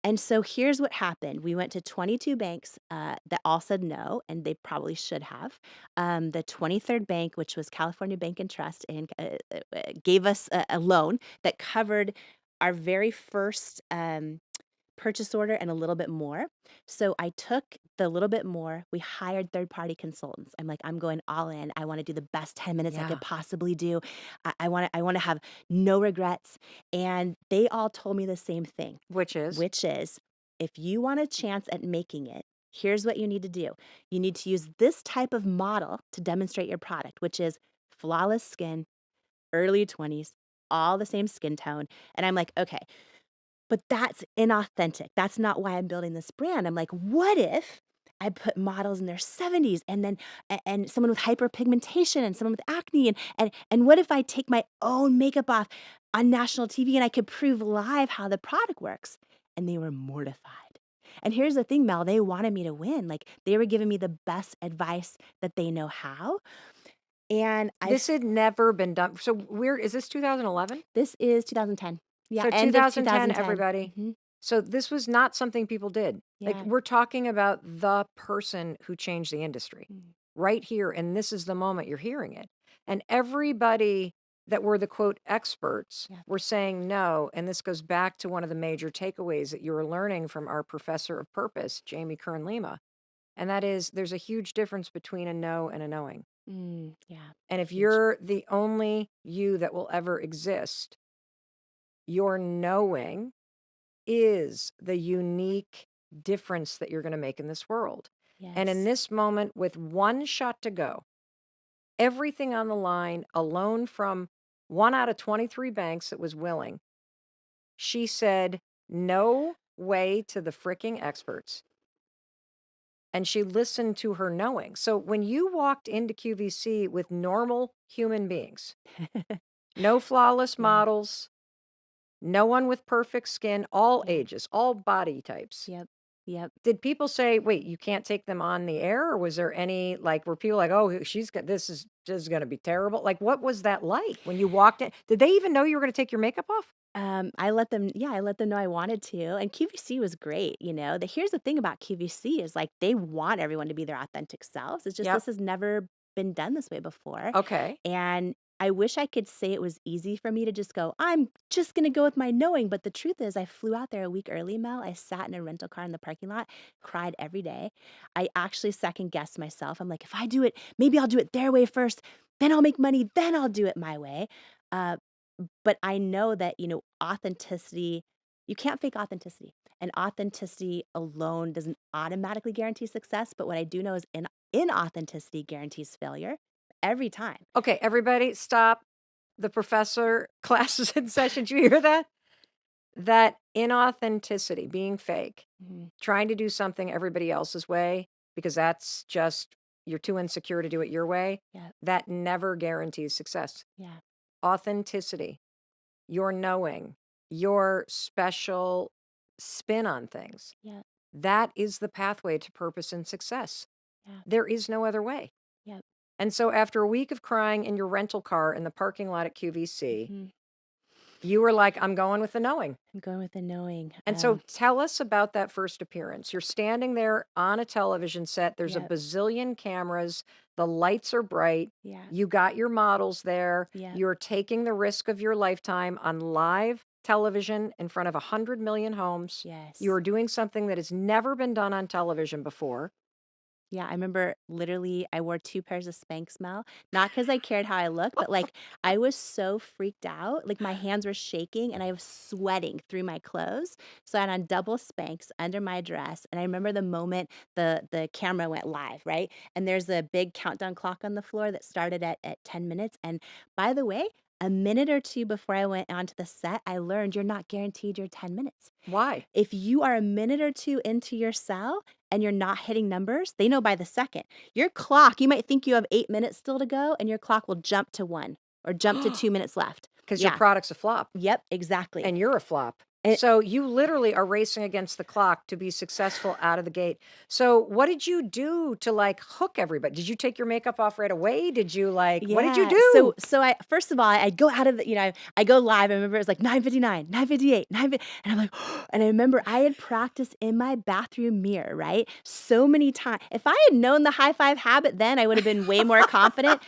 Speaker 3: And so here's what happened. We went to 22 banks that all said no, and they probably should have. The 23rd bank, which was California Bank and Trust, and gave us a loan that covered our very first purchase order and a little bit more. So I took the little bit more. We hired third-party consultants. I'm like, I'm going all in. I want to do the best 10 minutes I
Speaker 4: Yeah.
Speaker 3: could possibly do. I want to have no regrets. And they all told me the same thing,
Speaker 4: Which is?
Speaker 3: which is if you want a chance at making it, here's what you need to do. You need to use this type of model to demonstrate your product, which is flawless skin, early 20s, all the same skin tone. And I'm like, okay, but that's inauthentic. That's not why I'm building this brand. I'm like, what if I put models in their 70s and then and someone with hyperpigmentation and someone with acne and what if I take my own makeup off on national TV and I could prove live how the product works? And they were mortified. And here's the thing, Mel, they wanted me to win. Like they were giving me the best advice that they know how. And
Speaker 4: This had never been done. So is this 2011?
Speaker 3: this is 2010. Yeah,
Speaker 4: So
Speaker 3: end of
Speaker 4: 2010,
Speaker 3: 2010.
Speaker 4: everybody.
Speaker 3: Mhm.
Speaker 4: So this was not something people did. Like
Speaker 3: Yeah.
Speaker 4: we're talking about the person who changed the industry
Speaker 3: Mm.
Speaker 4: right here. And this is the moment you're hearing it. And everybody that were the quote experts
Speaker 3: Yeah.
Speaker 4: were saying no. And this goes back to one of the major takeaways that you were learning from our professor of purpose, Jamie Kern Lima. And that is there's a huge difference between a no and a knowing.
Speaker 3: Yeah.
Speaker 4: And if
Speaker 3: Huge.
Speaker 4: you're the only you that will ever exist, your knowing is the unique difference that you're going to make in this world. And in
Speaker 3: Yes.
Speaker 4: this moment, with one shot to go, everything on the line, a loan from one out of 23 banks that was willing, she said, no way to the freaking experts. And she listened to her knowing. So when you walked into QVC with normal human beings, no flawless
Speaker 3: Yeah.
Speaker 4: models, no one with perfect skin, all
Speaker 3: Yeah.
Speaker 4: ages, all body types.
Speaker 3: Yep. Yep.
Speaker 4: Did people say, wait, you can't take them on the air? Or was there any, like, were people like, oh, she's got, this is just going to be terrible? Like, what was that like when you walked in? Did they even know you were going to take your makeup off?
Speaker 3: I let them know I wanted to. And QVC was great. Here's the thing about QVC is like they want everyone to be their authentic selves. It's just
Speaker 4: Yep.
Speaker 3: this has never been done this way before.
Speaker 4: Okay.
Speaker 3: And I wish I could say it was easy for me to just go, I'm just going to go with my knowing. But the truth is, I flew out there a week early, Mel. I sat in a rental car in the parking lot, cried every day. I actually second guessed myself. I'm like, if I do it, maybe I'll do it their way first. Then I'll make money. Then I'll do it my way. But I know that, authenticity, you can't fake authenticity. And authenticity alone doesn't automatically guarantee success. But what I do know is inauthenticity guarantees failure every time.
Speaker 4: Okay, everybody stop. The professor classes in session. Did you hear that? That inauthenticity, being fake, trying to do something everybody else's way, because that's just, you're too insecure to do it your way.
Speaker 3: Yeah.
Speaker 4: That never guarantees success.
Speaker 3: Yeah.
Speaker 4: Authenticity, your knowing, your special spin on things.
Speaker 3: Yeah.
Speaker 4: That is the pathway to purpose and success.
Speaker 3: Yeah.
Speaker 4: There is no other way.
Speaker 3: Yep.
Speaker 4: And so after a week of crying in your rental car in the parking lot at QVC, you were like, I'm going with the knowing.
Speaker 3: I'm going with the knowing.
Speaker 4: And so tell us about that first appearance. You're standing there on a television set. There's
Speaker 3: Yep.
Speaker 4: a bazillion cameras. The lights are bright.
Speaker 3: Yeah.
Speaker 4: You got your models there.
Speaker 3: Yeah.
Speaker 4: You're taking the risk of your lifetime on live television in front of 100 million homes.
Speaker 3: Yes.
Speaker 4: You are doing something that has never been done on television before.
Speaker 3: Yeah, I remember literally I wore 2 pairs of Spanx, Mel, not because I cared how I looked, but, like, I was so freaked out, like, my hands were shaking and I was sweating through my clothes, so I had on double Spanx under my dress, and I remember the moment the camera went live, right? And there's a big countdown clock on the floor that started at 10 minutes, and by the way, a minute or 2 before I went onto the set, I learned you're not guaranteed your 10 minutes.
Speaker 4: Why?
Speaker 3: If you are a minute or 2 into your cell and you're not hitting numbers, they know by the second. Your clock, you might think you have 8 minutes still to go, and your clock will jump to 1 or jump to 2 minutes left.
Speaker 4: Because your
Speaker 3: Yeah.
Speaker 4: product's a flop
Speaker 3: Yep, exactly.
Speaker 4: and you're a flop.
Speaker 3: And
Speaker 4: So you literally are racing against the clock to be successful out of the gate. So what did you do to like hook everybody? Did you take your makeup off right away? Did you like, what did you
Speaker 3: yeah,
Speaker 4: do?
Speaker 3: so I first of all, I go out of the, I go live. I remember it was like 9:59, 9:58, 9, and I'm like, and I remember I had practiced in my bathroom mirror, right? So many times. If I had known the high five habit then, I would have been way more confident.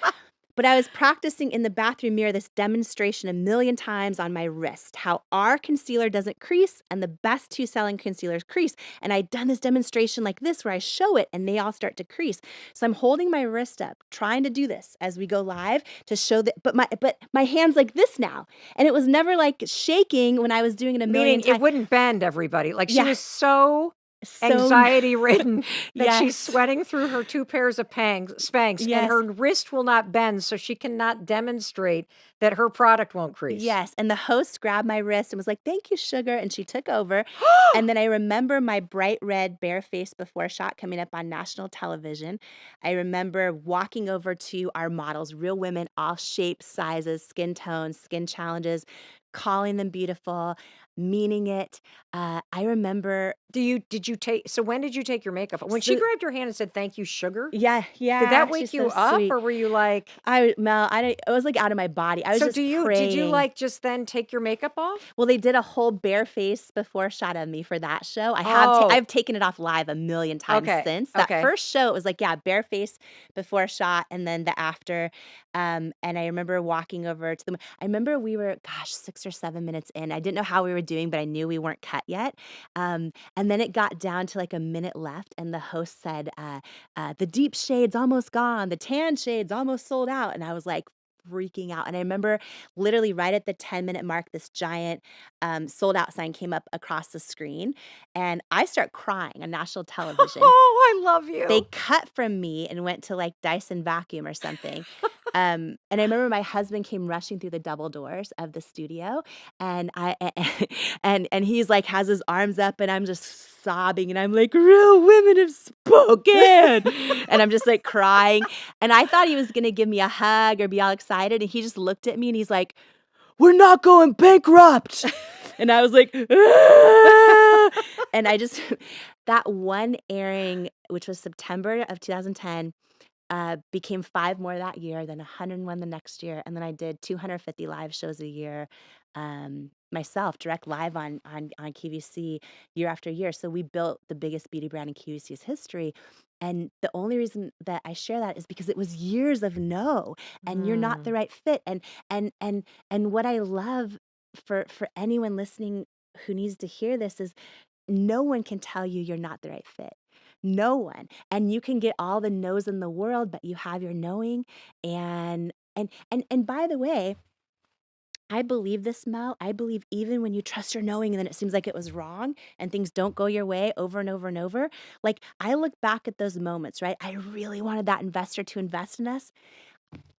Speaker 3: But I was practicing in the bathroom mirror this demonstration a million times on my wrist, how our concealer doesn't crease and the best 2 selling concealers crease. And I'd done this demonstration like this where I show it and they all start to crease. So I'm holding my wrist up, trying to do this as we go live to show that, but my hand's like this now. And it was never like shaking when I was doing it a million
Speaker 4: Meaning it
Speaker 3: times.
Speaker 4: wouldn't bend, everybody. Like she
Speaker 3: Yeah.
Speaker 4: was so
Speaker 3: So
Speaker 4: anxiety ridden that she's
Speaker 3: Yes.
Speaker 4: sweating through her 2 pairs of Spanx and
Speaker 3: Yes.
Speaker 4: her wrist will not bend, so she cannot demonstrate that her product won't crease.
Speaker 3: Yes, and the host grabbed my wrist and was like, "Thank you, sugar," and she took over. And then I remember my bright red bare face before shot coming up on national television. I remember walking over to our models, real women, all shapes, sizes, skin tones, skin challenges, calling them beautiful, meaning it. I remember,
Speaker 4: So when did you take your makeup off? When she
Speaker 3: so
Speaker 4: grabbed your hand and said, "Thank you, sugar,"
Speaker 3: yeah,
Speaker 4: did that wake
Speaker 3: she's
Speaker 4: you
Speaker 3: so
Speaker 4: up
Speaker 3: sweet.
Speaker 4: or were you like
Speaker 3: Mel, I was like out of my body. I was
Speaker 4: so
Speaker 3: just
Speaker 4: did you
Speaker 3: praying.
Speaker 4: like just then take your makeup off?
Speaker 3: Well, they did a whole bare face before shot of me for that show.
Speaker 4: Oh,
Speaker 3: I've taken it off live a million times
Speaker 4: okay.
Speaker 3: since. That
Speaker 4: Okay.
Speaker 3: first show, it was like, yeah, bare face before shot and then the after. And I remember walking over to them. I remember we were, 6 or 7 minutes in. I didn't know how we were doing, but I knew we weren't cut yet. And then it got down to like a minute left, and the host said, the deep shade's almost gone, the tan shade's almost sold out. And I was like, freaking out. And I remember literally right at the 10-minute mark, this giant sold out sign came up across the screen, and I start crying on national television.
Speaker 4: Oh, I love you.
Speaker 3: They cut from me and went to like Dyson vacuum or something. And I remember my husband came rushing through the double doors of the studio, and and he's like has his arms up, and I'm just sobbing, and I'm like, "Real women have spoken," and I'm just like crying, and I thought he was gonna give me a hug or be all excited, and he just looked at me and he's like, "We're not going bankrupt," and I was like, "Ah!" And I just that one airing, which was September of 2010, became 5 more that year, then 101 the next year, and then I did 250 live shows a year, myself, direct live on QVC year after year. So we built the biggest beauty brand in QVC's history, and the only reason that I share that is because it was years of no, and you're not the right fit, and what I love for anyone listening who needs to hear this is no one can tell you you're not the right fit. No one. And you can get all the no's in the world, but you have your knowing. And by the way, I believe this, Mel. I believe even when you trust your knowing and then it seems like it was wrong and things don't go your way over and over and over. Like I look back at those moments, right? I really wanted that investor to invest in us.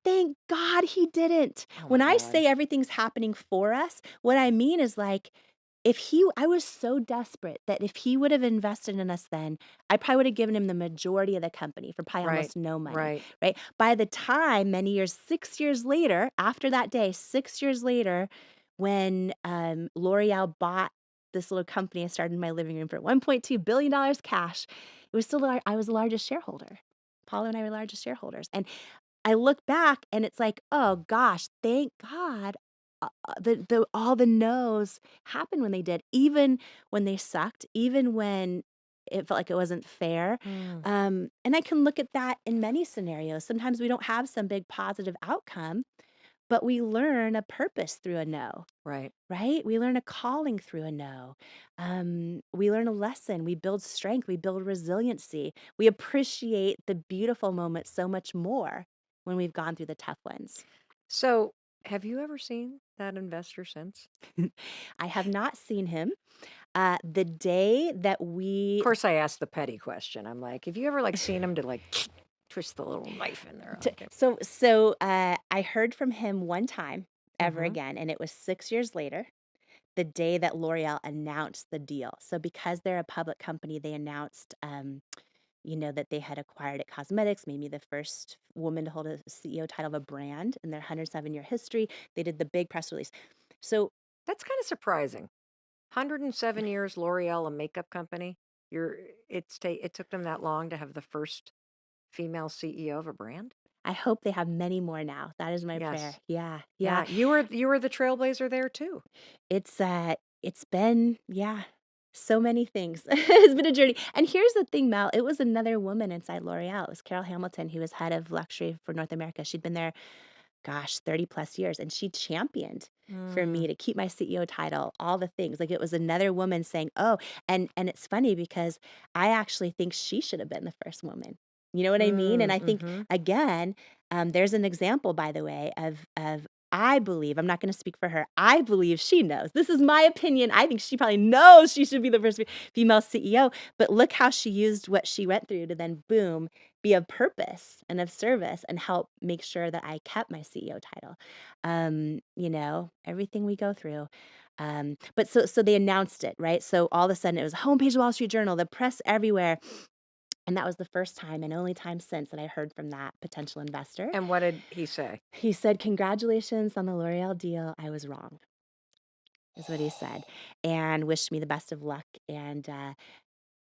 Speaker 3: Thank God he didn't.
Speaker 4: Oh
Speaker 3: When
Speaker 4: my
Speaker 3: I
Speaker 4: God.
Speaker 3: say everything's happening for us, what I mean is like, I was so desperate that if he would have invested in us then, I probably would have given him the majority of the company for probably
Speaker 4: Right.
Speaker 3: almost no money,
Speaker 4: Right.
Speaker 3: right? By the time, many years, 6 years later, after that day, 6 years later, when L'Oreal bought this little company I started in my living room for $1.2 billion cash, it was still, I was the largest shareholder. Paulo and I were the largest shareholders. And I look back and it's like, oh gosh, thank God all the no's happened when they did, even when they sucked, even when it felt like it wasn't fair. And I can look at that in many scenarios. Sometimes we don't have some big positive outcome, but we learn a purpose through a no.
Speaker 4: Right.
Speaker 3: Right? We learn a calling through a no. We learn a lesson. We build strength. We build resiliency. We appreciate the beautiful moments so much more when we've gone through the tough ones.
Speaker 4: So, have you ever seen that investor since?
Speaker 3: I have not seen him. The day that
Speaker 4: Of course, I asked the petty question. I'm like, have you ever like seen him to like twist the little knife in there? Okay.
Speaker 3: So I heard from him one time ever
Speaker 4: Mhm.
Speaker 3: again, and it was 6 years later, the day that L'Oreal announced the deal. So because they're a public company, they announced, that they had acquired It Cosmetics, made me the first woman to hold a CEO title of a brand in their 107-year history. They did the big press release. So
Speaker 4: That's kind of surprising. 107 years, L'Oreal, a makeup company. It took them that long to have the first female CEO of a brand.
Speaker 3: I hope they have many more now. That is my prayer.
Speaker 4: Yes.
Speaker 3: Yeah.
Speaker 4: Yeah, you were the trailblazer there too.
Speaker 3: It's been, so many things. It's been a journey. And here's the thing, Mel, it was another woman inside L'Oreal. It was Carol Hamilton, who was head of luxury for North America. She'd been there, 30 plus years, and she championed for me to keep my CEO title, all the things. Like, it was another woman saying, "Oh," and it's funny because I actually think she should have been the first woman. You know what I mean? And I think,
Speaker 4: Mm-hmm.
Speaker 3: again, there's an example, by the way, of I believe, I'm not going to speak for her. I believe she knows. This is my opinion. I think she probably knows she should be the first female CEO. But look how she used what she went through to then, boom, be of purpose and of service and help make sure that I kept my CEO title. Everything we go through. But so they announced it, right? So all of a sudden it was homepage of the Wall Street Journal, the press everywhere. And that was the first time and only time since that I heard from that potential investor.
Speaker 4: And what did he say?
Speaker 3: He said, "Congratulations on the L'Oreal deal. I was wrong," is what he said, and wished me the best of luck. And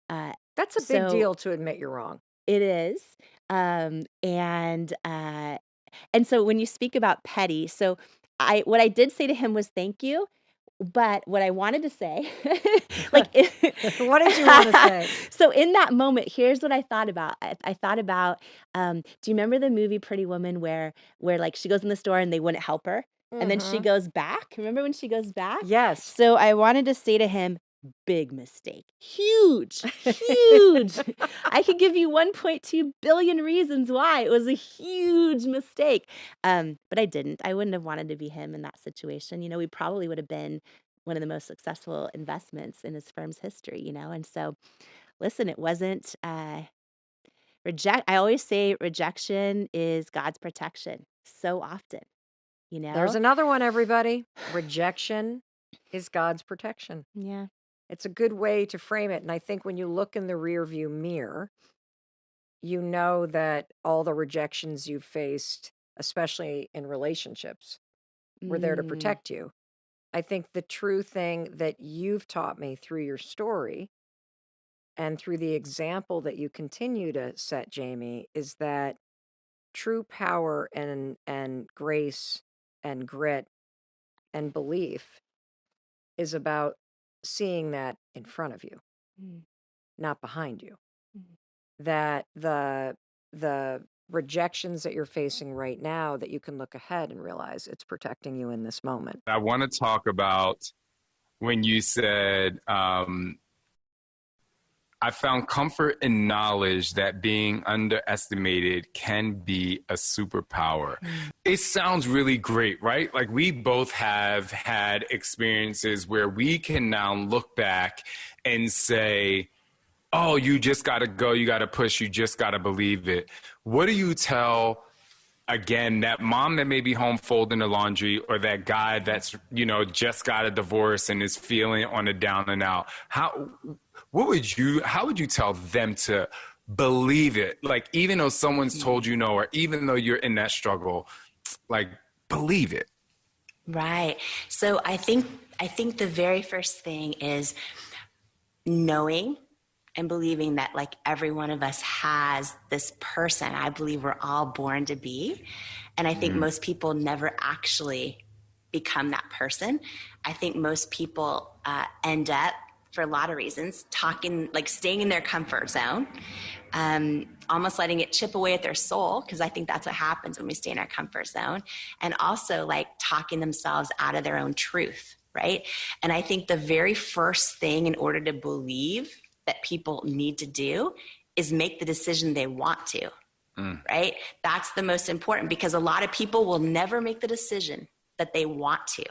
Speaker 4: That's a big
Speaker 3: so
Speaker 4: deal to admit you're wrong.
Speaker 3: it is. And so when you speak about petty, so what I did say to him was thank you. But what I wanted to say, like,
Speaker 4: What did you want to say?
Speaker 3: So in that moment, here's what I thought about. I thought about, do you remember the movie Pretty Woman where like she goes in the store and they wouldn't help her? And then she
Speaker 4: Mhm.
Speaker 3: goes back. Remember when she goes back?
Speaker 4: Yes.
Speaker 3: So I wanted to say to him, big mistake. Huge, huge. I could give you 1.2 billion reasons why it was a huge mistake. But I didn't. I wouldn't have wanted to be him in that situation. We probably would have been one of the most successful investments in his firm's history, And so, listen, it wasn't I always say rejection is God's protection so often,
Speaker 4: There's another one, everybody. Rejection is God's protection.
Speaker 3: Yeah.
Speaker 4: It's a good way to frame it. And I think when you look in the rearview mirror, you know that all the rejections you've faced, especially in relationships, were there to
Speaker 3: Mm.
Speaker 4: protect you. I think the true thing that you've taught me through your story and through the example that you continue to set, Jamie, is that true power and grace and grit and belief is about seeing that in front of you,
Speaker 3: Mm.
Speaker 4: not behind you.
Speaker 3: Mm.
Speaker 4: That the rejections that you're facing right now, that you can look ahead and realize it's protecting you in this moment.
Speaker 5: I want to talk about when you said, I found comfort in knowledge that being underestimated can be a superpower. It sounds really great, right? Like, we both have had experiences where we can now look back and say, oh, you just got to go, you got to push, you just got to believe it. What do you tell, again, that mom that may be home folding the laundry, or that guy that's, just got a divorce and is feeling on the down and out? How would you tell them to believe it? Like, even though someone's told you no, or even though you're in that struggle, like, believe it.
Speaker 1: Right. So I think the very first thing is knowing and believing that, like, every one of us has this person I believe we're all born to be. And I think most people never actually become that person. I think most people end up for a lot of reasons, talking, like staying in their comfort zone, almost letting it chip away at their soul, because I think that's what happens when we stay in our comfort zone, and also like talking themselves out of their own truth, right? And I think the very first thing in order to believe that people need to do is make the decision they want to, right? That's the most important, because a lot of people will never make the decision that they want to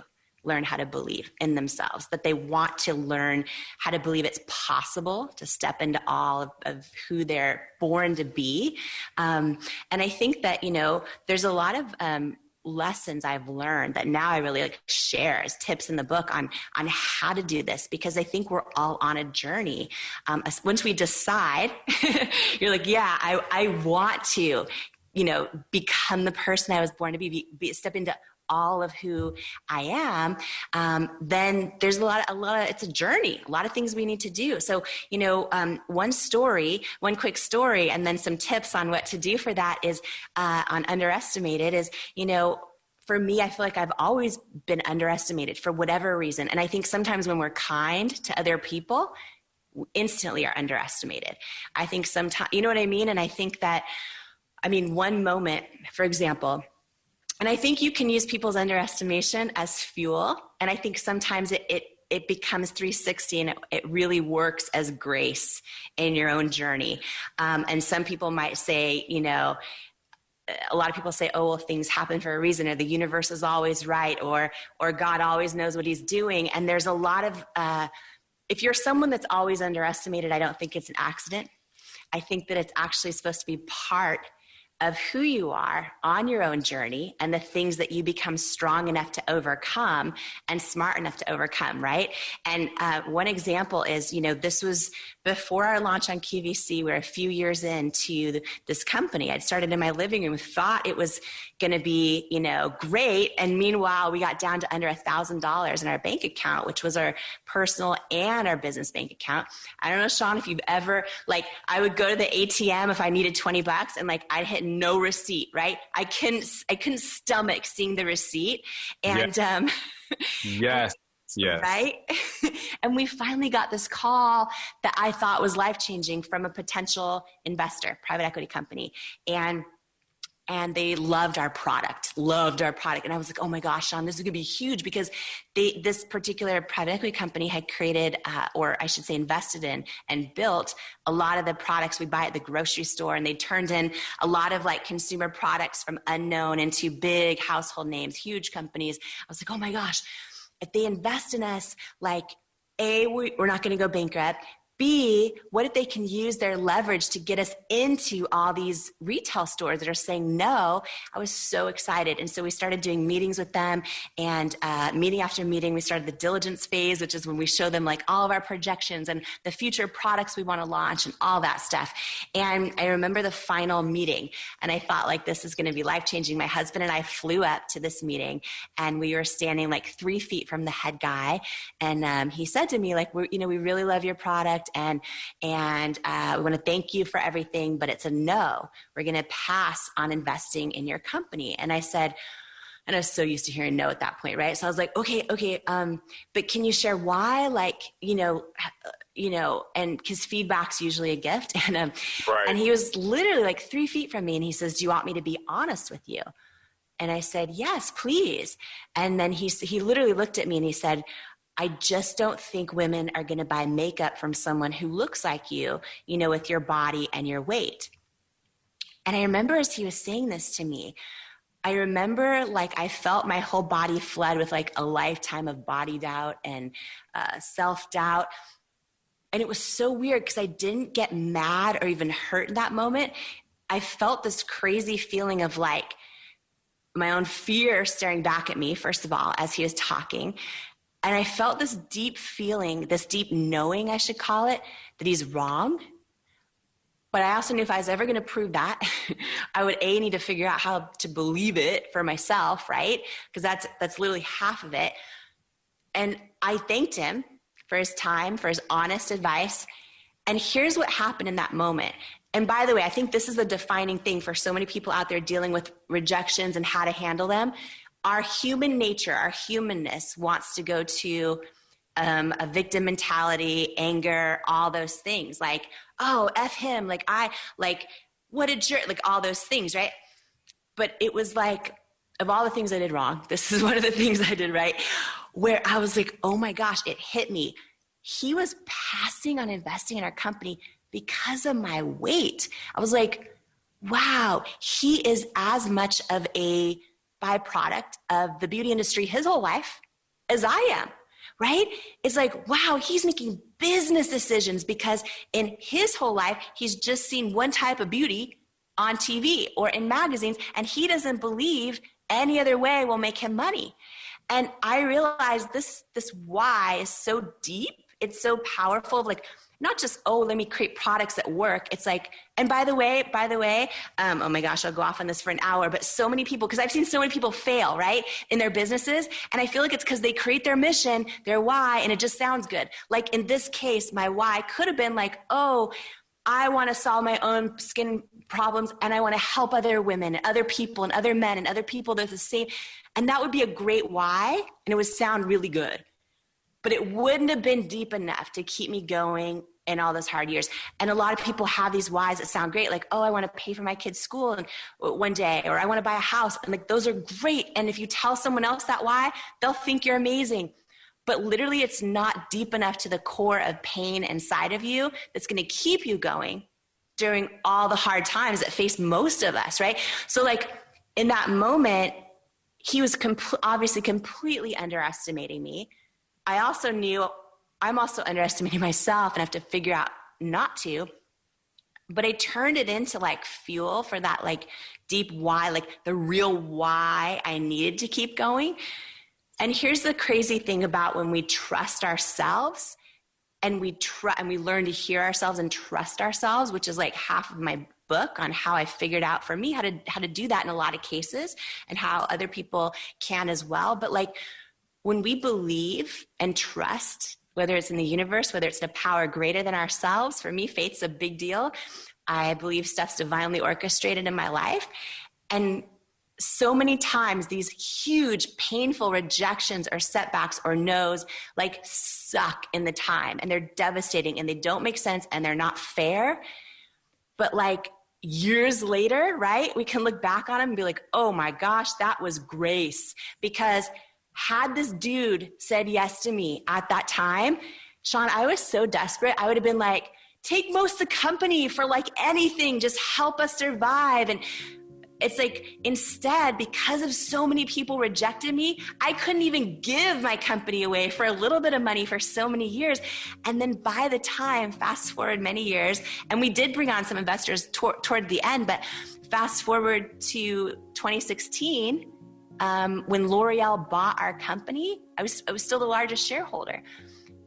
Speaker 1: learn how to believe in themselves, that they want to learn how to believe it's possible to step into all of who they're born to be. And I think that, you know, there's a lot of lessons I've learned that now I really like share as tips in the book on how to do this, because I think we're all on a journey. Once we decide, you're like, yeah, I want to, you know, become the person I was born to be step into all of who I am, then there's a lot of, it's a journey, a lot of things we need to do. So, you know, one quick story, and then some tips on what to do for that is, on underestimated is, you know, for me, I feel like I've always been underestimated for whatever reason. And I think sometimes when we're kind to other people, we instantly are underestimated. I think sometimes, you know what I mean? And I think that, I mean, one moment, for example, and I think you can use people's underestimation as fuel. And I think sometimes it becomes 360 and it really works as grace in your own journey. And some people might say, you know, a lot of people say, oh, well, things happen for a reason, or the universe is always right, or God always knows what he's doing. And there's a lot of, if you're someone that's always underestimated, I don't think it's an accident. I think that it's actually supposed to be part of who you are on your own journey and the things that you become strong enough to overcome and smart enough to overcome, right? And one example is, you know, this was before our launch on QVC. We're a few years into this company. I'd started in my living room, thought it was going to be, you know, great. And meanwhile, we got down to under $1,000 in our bank account, which was our personal and our business bank account. I don't know, Sean, if you've ever, like, I would go to the ATM if I needed $20 and like I'd hit no receipt, right? I couldn't stomach seeing the receipt. And,
Speaker 5: yes. Yes.
Speaker 1: Right. And we finally got this call that I thought was life-changing from a potential investor, private equity company. And they loved our product. And I was like, oh my gosh, Sean, this is going to be huge, because this particular private equity company had created, or I should say invested in and built a lot of the products we buy at the grocery store. And they turned in a lot of like consumer products from unknown into big household names, huge companies. I was like, oh my gosh, if they invest in us, like A, we're not going to go bankrupt. B, what if they can use their leverage to get us into all these retail stores that are saying no? I was so excited. And so we started doing meetings with them, and meeting after meeting, we started the diligence phase, which is when we show them like all of our projections and the future products we want to launch and all that stuff. And I remember the final meeting, and I thought like, this is going to be life-changing. My husband and I flew up to this meeting, and we were standing like 3 feet from the head guy. And he said to me, like, we really love your product. And we want to thank you for everything, but it's a no. We're going to pass on investing in your company. And I said, and I was so used to hearing no at that point, right? So I was like, okay. But can you share why? Like, and because feedback's usually a gift. And
Speaker 5: right.
Speaker 1: And he was literally like 3 feet from me, and he says, do you want me to be honest with you? And I said, yes, please. And then he literally looked at me and he said, I just don't think women are going to buy makeup from someone who looks like you, with your body and your weight. And I remember as he was saying this to me, I remember like I felt my whole body flood with like a lifetime of body doubt and self-doubt. And it was so weird because I didn't get mad or even hurt in that moment. I felt this crazy feeling of like my own fear staring back at me, first of all, as he was talking. And I felt this deep feeling, this deep knowing, I should call it, that he's wrong. But I also knew if I was ever going to prove that, I would need to figure out how to believe it for myself, right? Because that's literally half of it. And I thanked him for his time, for his honest advice. And here's what happened in that moment. And by the way, I think this is the defining thing for so many people out there dealing with rejections and how to handle them. Our human nature, our humanness wants to go to a victim mentality, anger, all those things. Like, oh, F him. Like, what a jerk. Like all those things, right? But it was like, of all the things I did wrong, this is one of the things I did right, where I was like, oh my gosh, it hit me. He was passing on investing in our company because of my weight. I was like, wow, he is as much of a byproduct of the beauty industry his whole life as I am, right? It's like, wow, he's making business decisions because in his whole life, he's just seen one type of beauty on TV or in magazines, and he doesn't believe any other way will make him money. And I realized this why is so deep. It's so powerful. Like, not just, oh, let me create products that work. It's like, and by the way, oh my gosh, I'll go off on this for an hour, but so many people, because I've seen so many people fail, right, in their businesses. And I feel like it's because they create their mission, their why, and it just sounds good. Like in this case, my why could have been like, oh, I want to solve my own skin problems and I want to help other women and other people and other men and other people that are the same. And that would be a great why, and it would sound really good. But it wouldn't have been deep enough to keep me going in all those hard years. And a lot of people have these whys that sound great, like, oh, I want to pay for my kid's school and one day, or I want to buy a house. And like, those are great. And if you tell someone else that why, they'll think you're amazing. But literally, it's not deep enough to the core of pain inside of you that's going to keep you going during all the hard times that face most of us, right? So like in that moment, he was obviously completely underestimating me. I also knew I'm also underestimating myself and have to figure out not to. But I turned it into like fuel for that like deep why, like the real why I needed to keep going. And here's the crazy thing about when we trust ourselves and we learn to hear ourselves and trust ourselves, which is like half of my book on how I figured out for me how to do that in a lot of cases and how other people can as well. But like when we believe and trust, whether it's in the universe, whether it's in a power greater than ourselves, for me, faith's a big deal. I believe stuff's divinely orchestrated in my life. And so many times these huge painful rejections or setbacks or no's like suck in the time and they're devastating and they don't make sense and they're not fair. But like years later, right, we can look back on them and be like, oh my gosh, that was grace. Because had this dude said yes to me at that time, Sean, I was so desperate. I would have been like, take most of the company for like anything, just help us survive. And it's like, instead, because of so many people rejected me, I couldn't even give my company away for a little bit of money for so many years. And then by the time, fast forward many years, and we did bring on some investors toward the end, but fast forward to 2016, when L'Oreal bought our company, I was still the largest shareholder.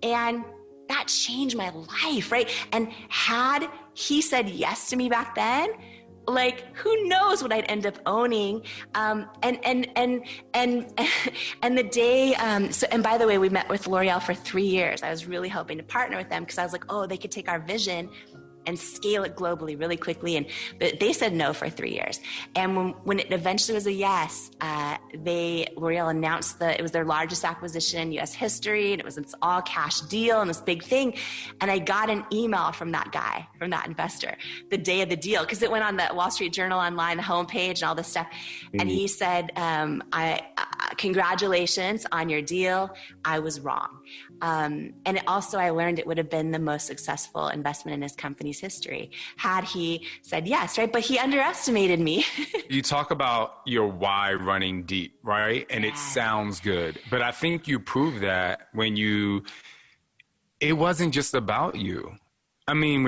Speaker 1: And that changed my life, right? And had he said yes to me back then, like, who knows what I'd end up owning. And the day, and by the way, we met with L'Oreal for 3 years. I was really hoping to partner with them because I was like, oh, they could take our vision and scale it globally really quickly. But they said no for 3 years. And when it eventually was a yes, L'Oreal announced that it was their largest acquisition in US history, and it was this all cash deal and this big thing. And I got an email from that guy, from that investor, the day of the deal, because it went on the Wall Street Journal online, the homepage and all this stuff. Mm-hmm. And he said, congratulations on your deal. I was wrong. And also I learned it would have been the most successful investment in his company's history had he said yes, right? But he underestimated me.
Speaker 5: You talk about your why running deep, right? And it sounds good. But I think you proved that when it wasn't just about you. I mean,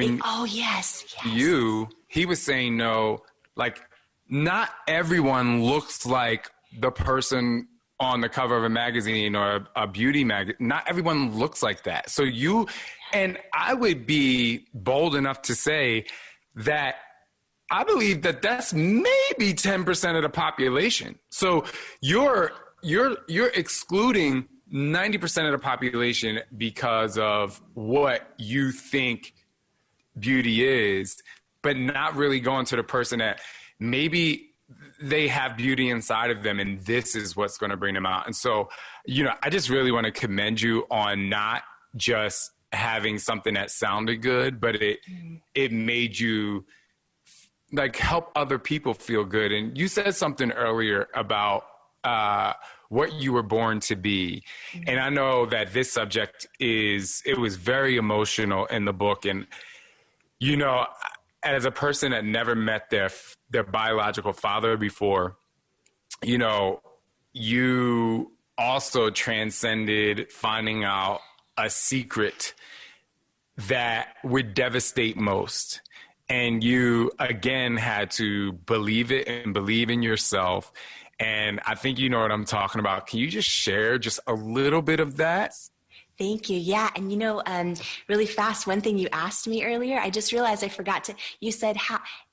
Speaker 5: he was saying no, like not everyone looks like the person on the cover of a magazine or a beauty magazine. Not everyone looks like that. So and I would be bold enough to say that I believe that that's maybe 10% of the population. So you're excluding 90% of the population because of what you think beauty is, but not really going to the person that maybe they have beauty inside of them, and this is what's going to bring them out. And so, I just really want to commend you on not just having something that sounded good, but it made you like help other people feel good. And you said something earlier about what you were born to be. And I know that this subject it was very emotional in the book. And, as a person that never met their biological father before, you also transcended finding out a secret that would devastate most. And you, again, had to believe it and believe in yourself. And I think you know what I'm talking about. Can you just share just a little bit of that?
Speaker 1: Thank you. Yeah. And really fast, one thing you asked me earlier, I just realized I forgot to, you said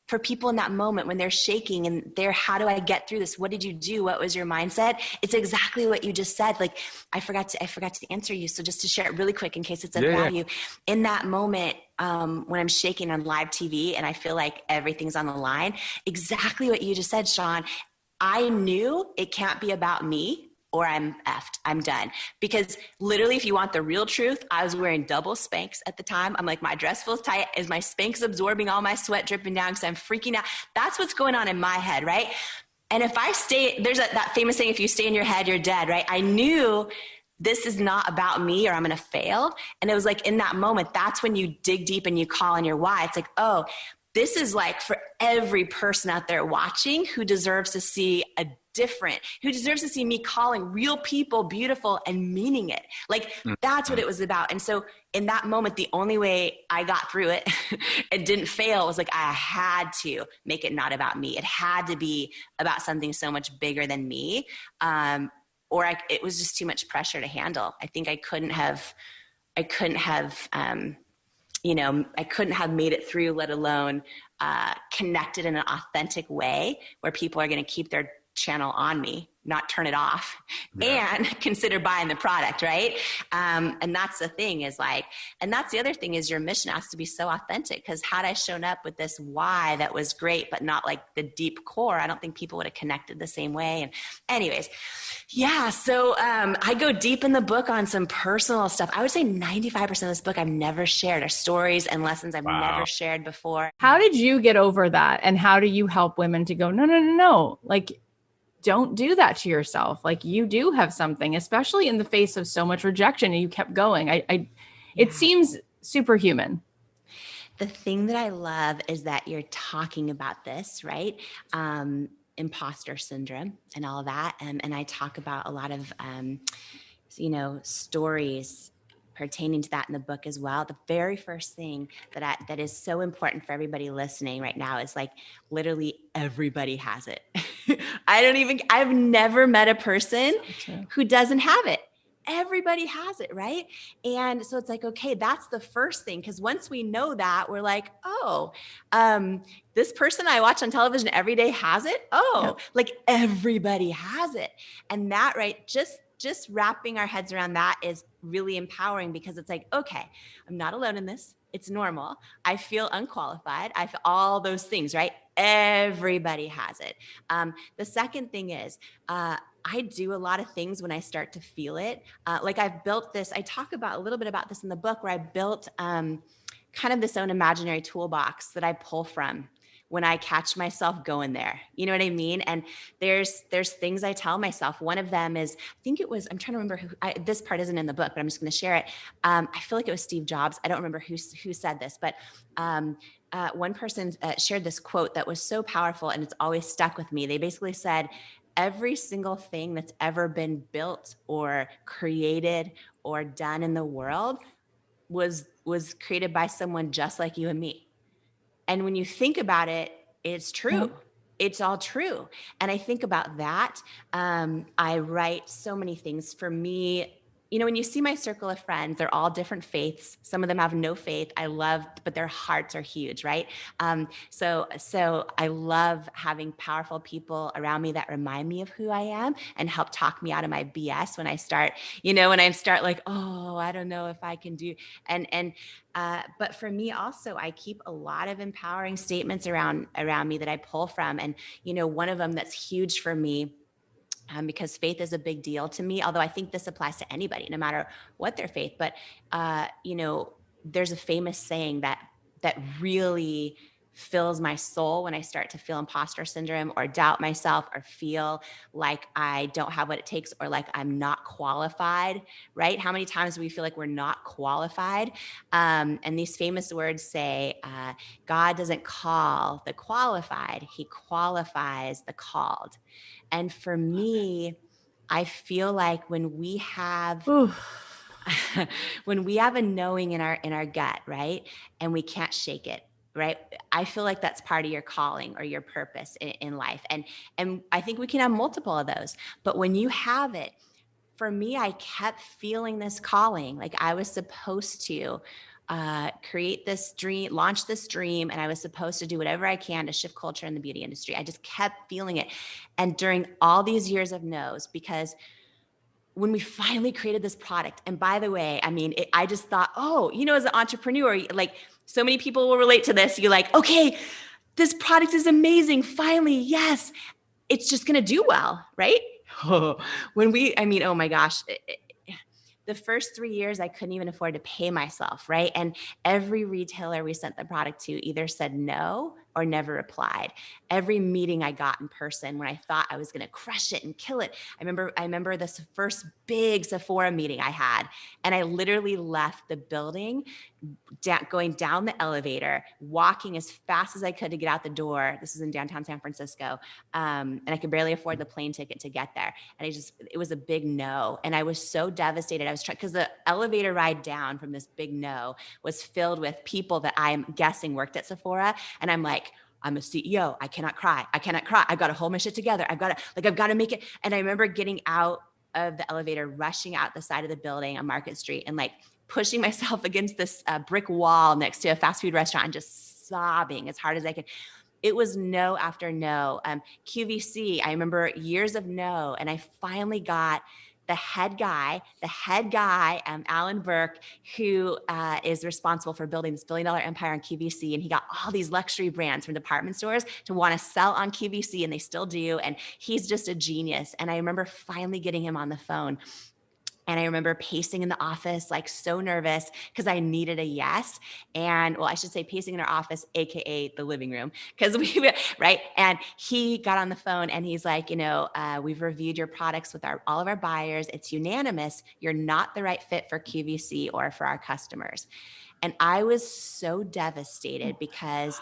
Speaker 1: for people in that moment when they're shaking and how do I get through this? What did you do? What was your mindset? It's exactly what you just said. Like I forgot to answer you. So just to share it really quick in case it's of value. In that moment, when I'm shaking on live TV and I feel like everything's on the line, exactly what you just said, Sean, I knew it can't be about me or I'm effed. I'm done. Because literally, if you want the real truth, I was wearing double Spanx at the time. I'm like, my dress feels tight. Is my Spanx absorbing all my sweat dripping down because I'm freaking out? That's what's going on in my head, right? And if I stay, there's that famous saying, if you stay in your head, you're dead, right? I knew this is not about me or I'm going to fail. And it was like in that moment, that's when you dig deep and you call on your why. It's like, oh, this is like for every person out there watching who deserves to see who deserves to see me calling real people beautiful and meaning it. Like that's what it was about. And so in that moment, the only way I got through it and didn't fail was like, I had to make it not about me. It had to be about something so much bigger than me. It was just too much pressure to handle. I think I couldn't have made it through, let alone connected in an authentic way where people are going to keep their channel on me, not turn it off, and consider buying the product, right? And that's the thing and that's the other thing is your mission has to be so authentic, because had I shown up with this why that was great, but not like the deep core, I don't think people would have connected the same way. And anyways, so I go deep in the book on some personal stuff. I would say 95% of this book I've never shared are stories and lessons I've never shared before.
Speaker 6: How did you get over that? And how do you help women to go, no, like, don't do that to yourself. Like you do have something, especially in the face of so much rejection, and you kept going. It seems superhuman.
Speaker 1: The thing that I love is that you're talking about this, right? Imposter syndrome and all of that. And I talk about a lot of, stories pertaining to that in the book as well. The very first thing that is so important for everybody listening right now is like literally everybody has it. I've never met a person who doesn't have it. Everybody has it, right? And so it's like, okay, that's the first thing. Because once we know that, we're like, this person I watch on television every day has it. Like everybody has it. And that, right, just wrapping our heads around that is really empowering, because it's like, okay, I'm not alone in this. It's normal. I feel unqualified. I feel all those things, right? Everybody has it. The second thing is, I do a lot of things when I start to feel it. Like I've built this, I talk about a little bit about this in the book, where I built kind of this own imaginary toolbox that I pull from when I catch myself going there. You know what I mean? And there's things I tell myself. One of them is, I'm trying to remember this part isn't in the book, but I'm just going to share it. I feel like it was Steve Jobs. I don't remember who said this, but one person shared this quote that was so powerful, and it's always stuck with me. They basically said, every single thing that's ever been built or created or done in the world was created by someone just like you and me. And when you think about it, it's true. It's all true. And I think about that. I write so many things. For me, you know, when you see my circle of friends, they're all different faiths. Some of them have no faith. I love, but their hearts are huge, right? So I love having powerful people around me that remind me of who I am and help talk me out of my BS when I start, you know, when I start like, oh, I don't know if I can do, but for me also, I keep a lot of empowering statements around me that I pull from, and you know, one of them that's huge for me, because faith is a big deal to me, although I think this applies to anybody, no matter what their faith. But, you know, there's a famous saying that really fills my soul when I start to feel imposter syndrome or doubt myself or feel like I don't have what it takes or like I'm not qualified, right? How many times do we feel like we're not qualified? And these famous words say, God doesn't call the qualified, he qualifies the called. And for me, I feel like when we have when we have a knowing in our gut, right? And we can't shake it, right? I feel like that's part of your calling or your purpose in life. And I think we can have multiple of those. But when you have it, for me, I kept feeling this calling, like I was supposed to create this dream, launch this dream, and I was supposed to do whatever I can to shift culture in the beauty industry. I just kept feeling it. And during all these years of no's, because when we finally created this product, and by the way, I mean, I just thought, oh, you know, as an entrepreneur, like so many people will relate to this. You're like, okay, this product is amazing. Finally, yes, it's just going to do well, right? I mean, oh my gosh, the first 3 years, I couldn't even afford to pay myself, right? And every retailer we sent the product to either said no or never replied. Every meeting I got in person when I thought I was going to crush it and kill it. I remember this first big Sephora meeting I had, and I literally left the building going down the elevator, walking as fast as I could to get out the door. This is in downtown San Francisco. And I could barely afford the plane ticket to get there. And it was a big no. And I was so devastated. I was trying, because the elevator ride down from this big no was filled with people that I'm guessing worked at Sephora. And I'm like, I'm a CEO. I cannot cry. I've got to hold my shit together. I've got to make it. And I remember getting out of the elevator, rushing out the side of the building on Market Street and like pushing myself against this brick wall next to a fast food restaurant and just sobbing as hard as I could. It was no after no. QVC, I remember years of no. And I finally got the head guy, Alan Burke, who is responsible for building this $1 billion empire on QVC. And he got all these luxury brands from department stores to want to sell on QVC, and they still do. And he's just a genius. And I remember finally getting him on the phone. And I remember pacing in the office, like so nervous because I needed a yes. And well, I should say pacing in our office, AKA the living room, because right. And he got on the phone and he's like, you know, we've reviewed your products with all of our buyers. It's unanimous. You're not the right fit for QVC or for our customers. And I was so devastated because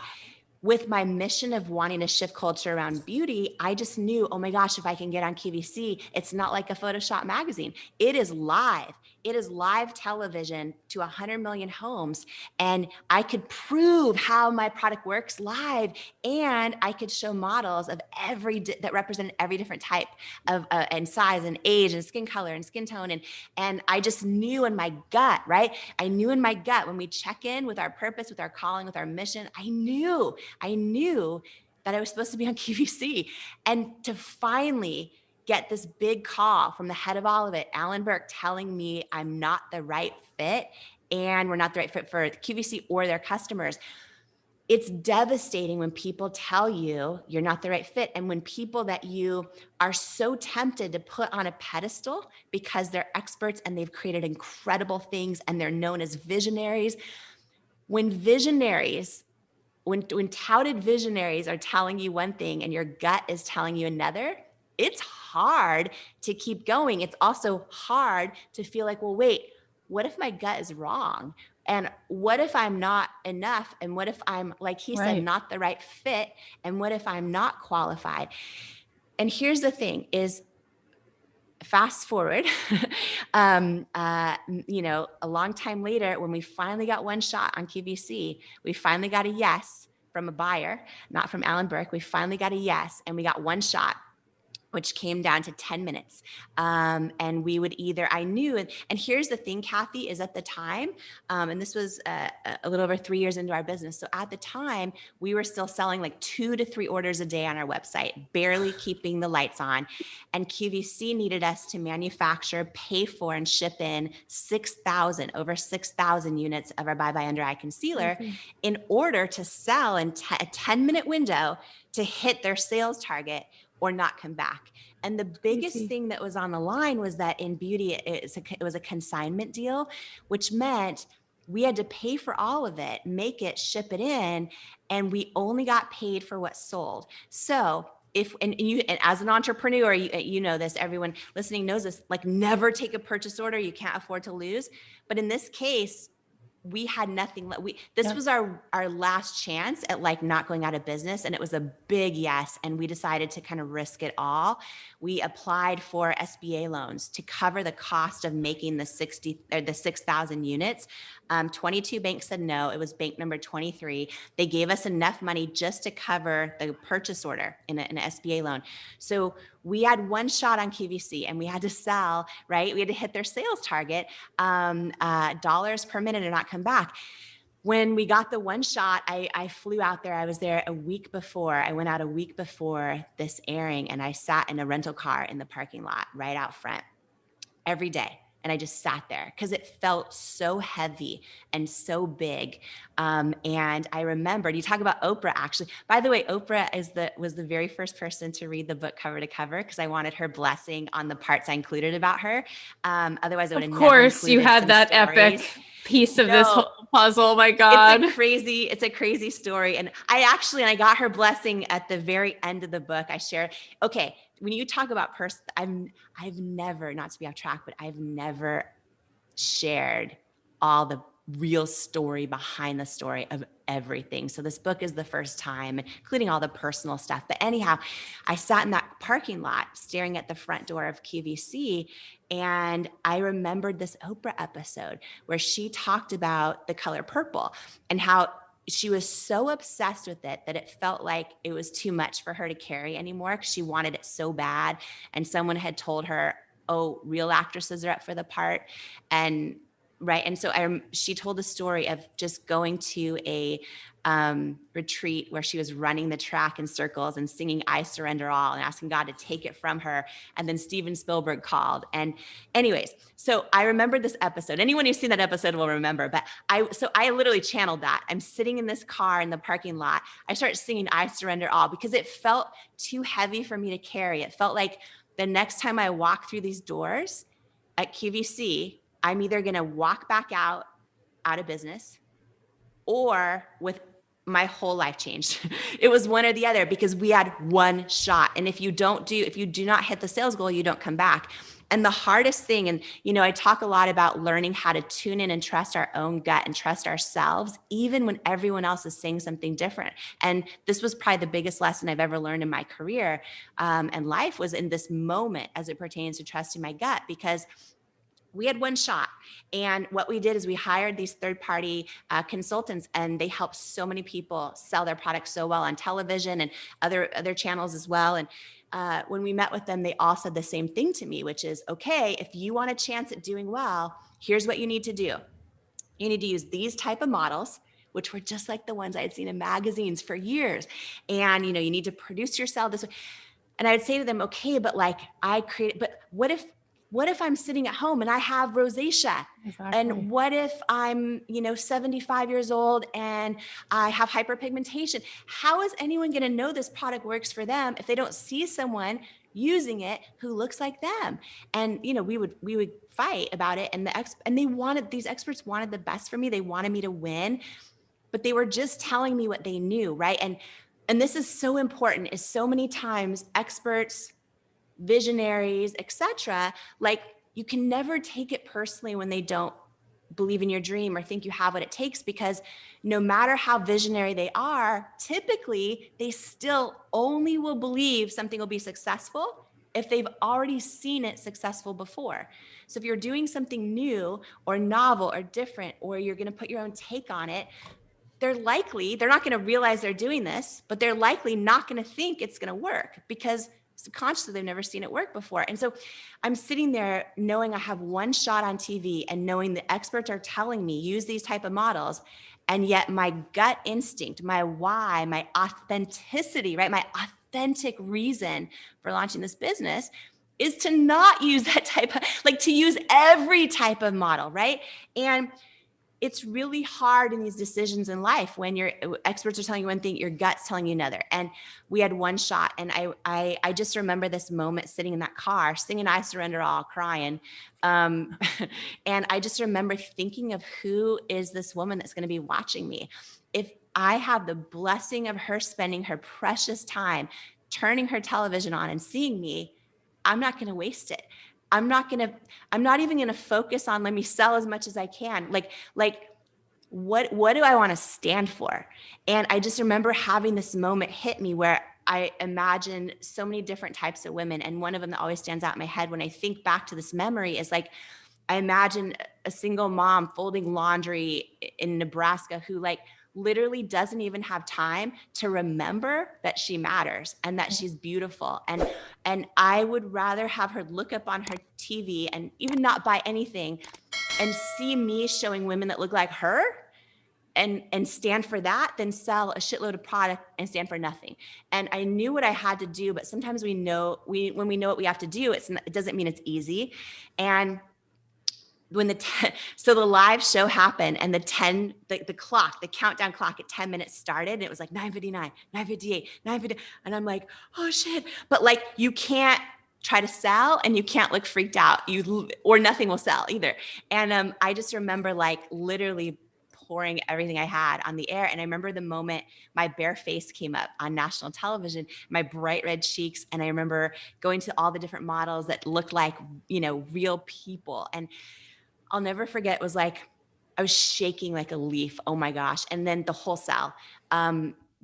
Speaker 1: with my mission of wanting to shift culture around beauty, I just knew, oh my gosh, if I can get on QVC, it's not like a Photoshop magazine. It is live. It is live television to 100 million homes. And I could prove how my product works live. And I could show models of that represented every different type of and size and age and skin color and skin tone. And I just knew in my gut, right? I knew in my gut when we check in with our purpose, with our calling, with our mission, I knew that I was supposed to be on QVC. And to finally get this big call from the head of all of it, Alan Burke, telling me I'm not the right fit and we're not the right fit for QVC or their customers. It's devastating when people tell you you're not the right fit, and when people that you are so tempted to put on a pedestal because they're experts and they've created incredible things and they're known as visionaries. When touted visionaries are telling you one thing and your gut is telling you another, it's hard to keep going. It's also hard to feel like, well, wait, what if my gut is wrong? And what if I'm not enough? And what if I'm, like he said, not the right fit? And what if I'm not qualified? And here's the thing is, fast forward, you know, a long time later, when we finally got one shot on QVC, we finally got a yes from a buyer, not from Alan Burke. We finally got a yes, and we got one shot. which came down to 10 minutes. And we would either, I knew, and here's the thing, Kathy, is at the time, and this was a little over 3 years into our business. So at the time, we were still selling like 2 to 3 orders a day on our website, barely keeping the lights on. And QVC needed us to manufacture, pay for, and ship in over 6,000 units of our Bye Bye Under Eye Concealer in order to sell in a 10-minute window to hit their sales target or not come back. And the biggest thing that was on the line was that in beauty, it was a consignment deal, which meant we had to pay for all of it, make it, ship it in, and we only got paid for what sold. So and as an entrepreneur, you know this, everyone listening knows this, like never take a purchase order you can't afford to lose. But in this case, we had nothing. This was our last chance at like not going out of business. And it was a big yes. And we decided to kind of risk it all. We applied for SBA loans to cover the cost of making the 6,000 units. 22 banks said no. It was bank number 23. They gave us enough money just to cover the purchase order in an SBA loan. So we had one shot on QVC and we had to sell, right? We had to hit their sales target, dollars per minute or not come back. When we got the one shot, I flew out there. I was there a week before. I went out a week before this airing and I sat in a rental car in the parking lot right out front every day. And I just sat there because it felt so heavy and so big. And I remembered, you talk about Oprah, actually. By the way, Oprah was the very first person to read the book cover to cover because I wanted her blessing on the parts I included about her. Otherwise, I would have never included.
Speaker 6: Of course, you had that
Speaker 1: stories.
Speaker 6: Epic piece of this whole puzzle. Oh my God.
Speaker 1: It's a crazy story. And I got her blessing at the very end of the book. I shared, okay, when you talk about I've never, not to be off track, but I've never shared all the real story behind the story of everything. So this book is the first time, including all the personal stuff. But anyhow, I sat in that parking lot staring at the front door of QVC. And I remembered this Oprah episode where she talked about the color purple and how she was so obsessed with it that it felt like it was too much for her to carry anymore because she wanted it so bad. And someone had told her, oh, real actresses are up for the part. And so she told the story of just going to a retreat where she was running the track in circles and singing I Surrender All and asking God to take it from her. And then Steven Spielberg called. And anyways, so I remembered this episode. Anyone who's seen that episode will remember, but I literally channeled that. I'm sitting in this car in the parking lot. I started singing I Surrender All because it felt too heavy for me to carry. It felt like the next time I walk through these doors at QVC, I'm either going to walk back out of business or with my whole life changed. It was one or the other because we had one shot. And if you do not hit the sales goal, you don't come back. And the hardest thing, and I talk a lot about learning how to tune in and trust our own gut and trust ourselves, even when everyone else is saying something different. And this was probably the biggest lesson I've ever learned in my career and life was in this moment as it pertains to trusting my gut, because we had one shot. And what we did is we hired these third-party consultants, and they helped so many people sell their products so well on television and other channels as well. And when we met with them, they all said the same thing to me, which is, okay, if you want a chance at doing well, here's what you need to do. You need to use these type of models, which were just like the ones I had seen in magazines for years. And, you need to produce yourself this way. And I would say to them, okay, but but what if I'm sitting at home and I have rosacea?
Speaker 6: Exactly.
Speaker 1: And what if I'm, 75 years old and I have hyperpigmentation? How is anyone going to know this product works for them if they don't see someone using it who looks like them? And, we would fight about it. And these experts wanted the best for me. They wanted me to win, but they were just telling me what they knew. Right. And this is so important, is so many times experts, visionaries, etc., like you can never take it personally when they don't believe in your dream or think you have what it takes, because no matter how visionary they are, typically they still only will believe something will be successful if they've already seen it successful before. So if you're doing something new or novel or different, or you're going to put your own take on it, they're not going to realize they're doing this, but they're likely not going to think it's going to work because subconsciously they've never seen it work before. And so I'm sitting there knowing I have one shot on TV and knowing the experts are telling me use these type of models. And yet my gut instinct, my why, my authenticity, right? My authentic reason for launching this business is to not use that type of, like to use every type of model, right? And it's really hard in these decisions in life when your experts are telling you one thing, your gut's telling you another. And we had one shot. And I just remember this moment sitting in that car, singing I Surrender All, crying. And I just remember thinking of who is this woman that's going to be watching me? If I have the blessing of her spending her precious time, turning her television on and seeing me, I'm not going to waste it. I'm not even going to focus on, let me sell as much as I can. Like what do I want to stand for? And I just remember having this moment hit me where I imagine so many different types of women. And one of them that always stands out in my head when I think back to this memory is like, I imagine a single mom folding laundry in Nebraska who like literally doesn't even have time to remember that she matters and that she's beautiful. And I would rather have her look up on her TV and even not buy anything and see me showing women that look like her and stand for that than sell a shitload of product and stand for nothing. And I knew what I had to do, but sometimes when we know what we have to do, it doesn't mean it's easy. And when so the live show happened and the countdown clock at 10 minutes started, and it was like 9:59, 9:58, 9:50. And I'm like, oh shit. But like, you can't try to sell and you can't look freaked out, or nothing will sell either. And I just remember like literally pouring everything I had on the air. And I remember the moment my bare face came up on national television, my bright red cheeks. And I remember going to all the different models that looked like, real people. And I'll never forget, it was like, I was shaking like a leaf. Oh my gosh. And then the whole cell,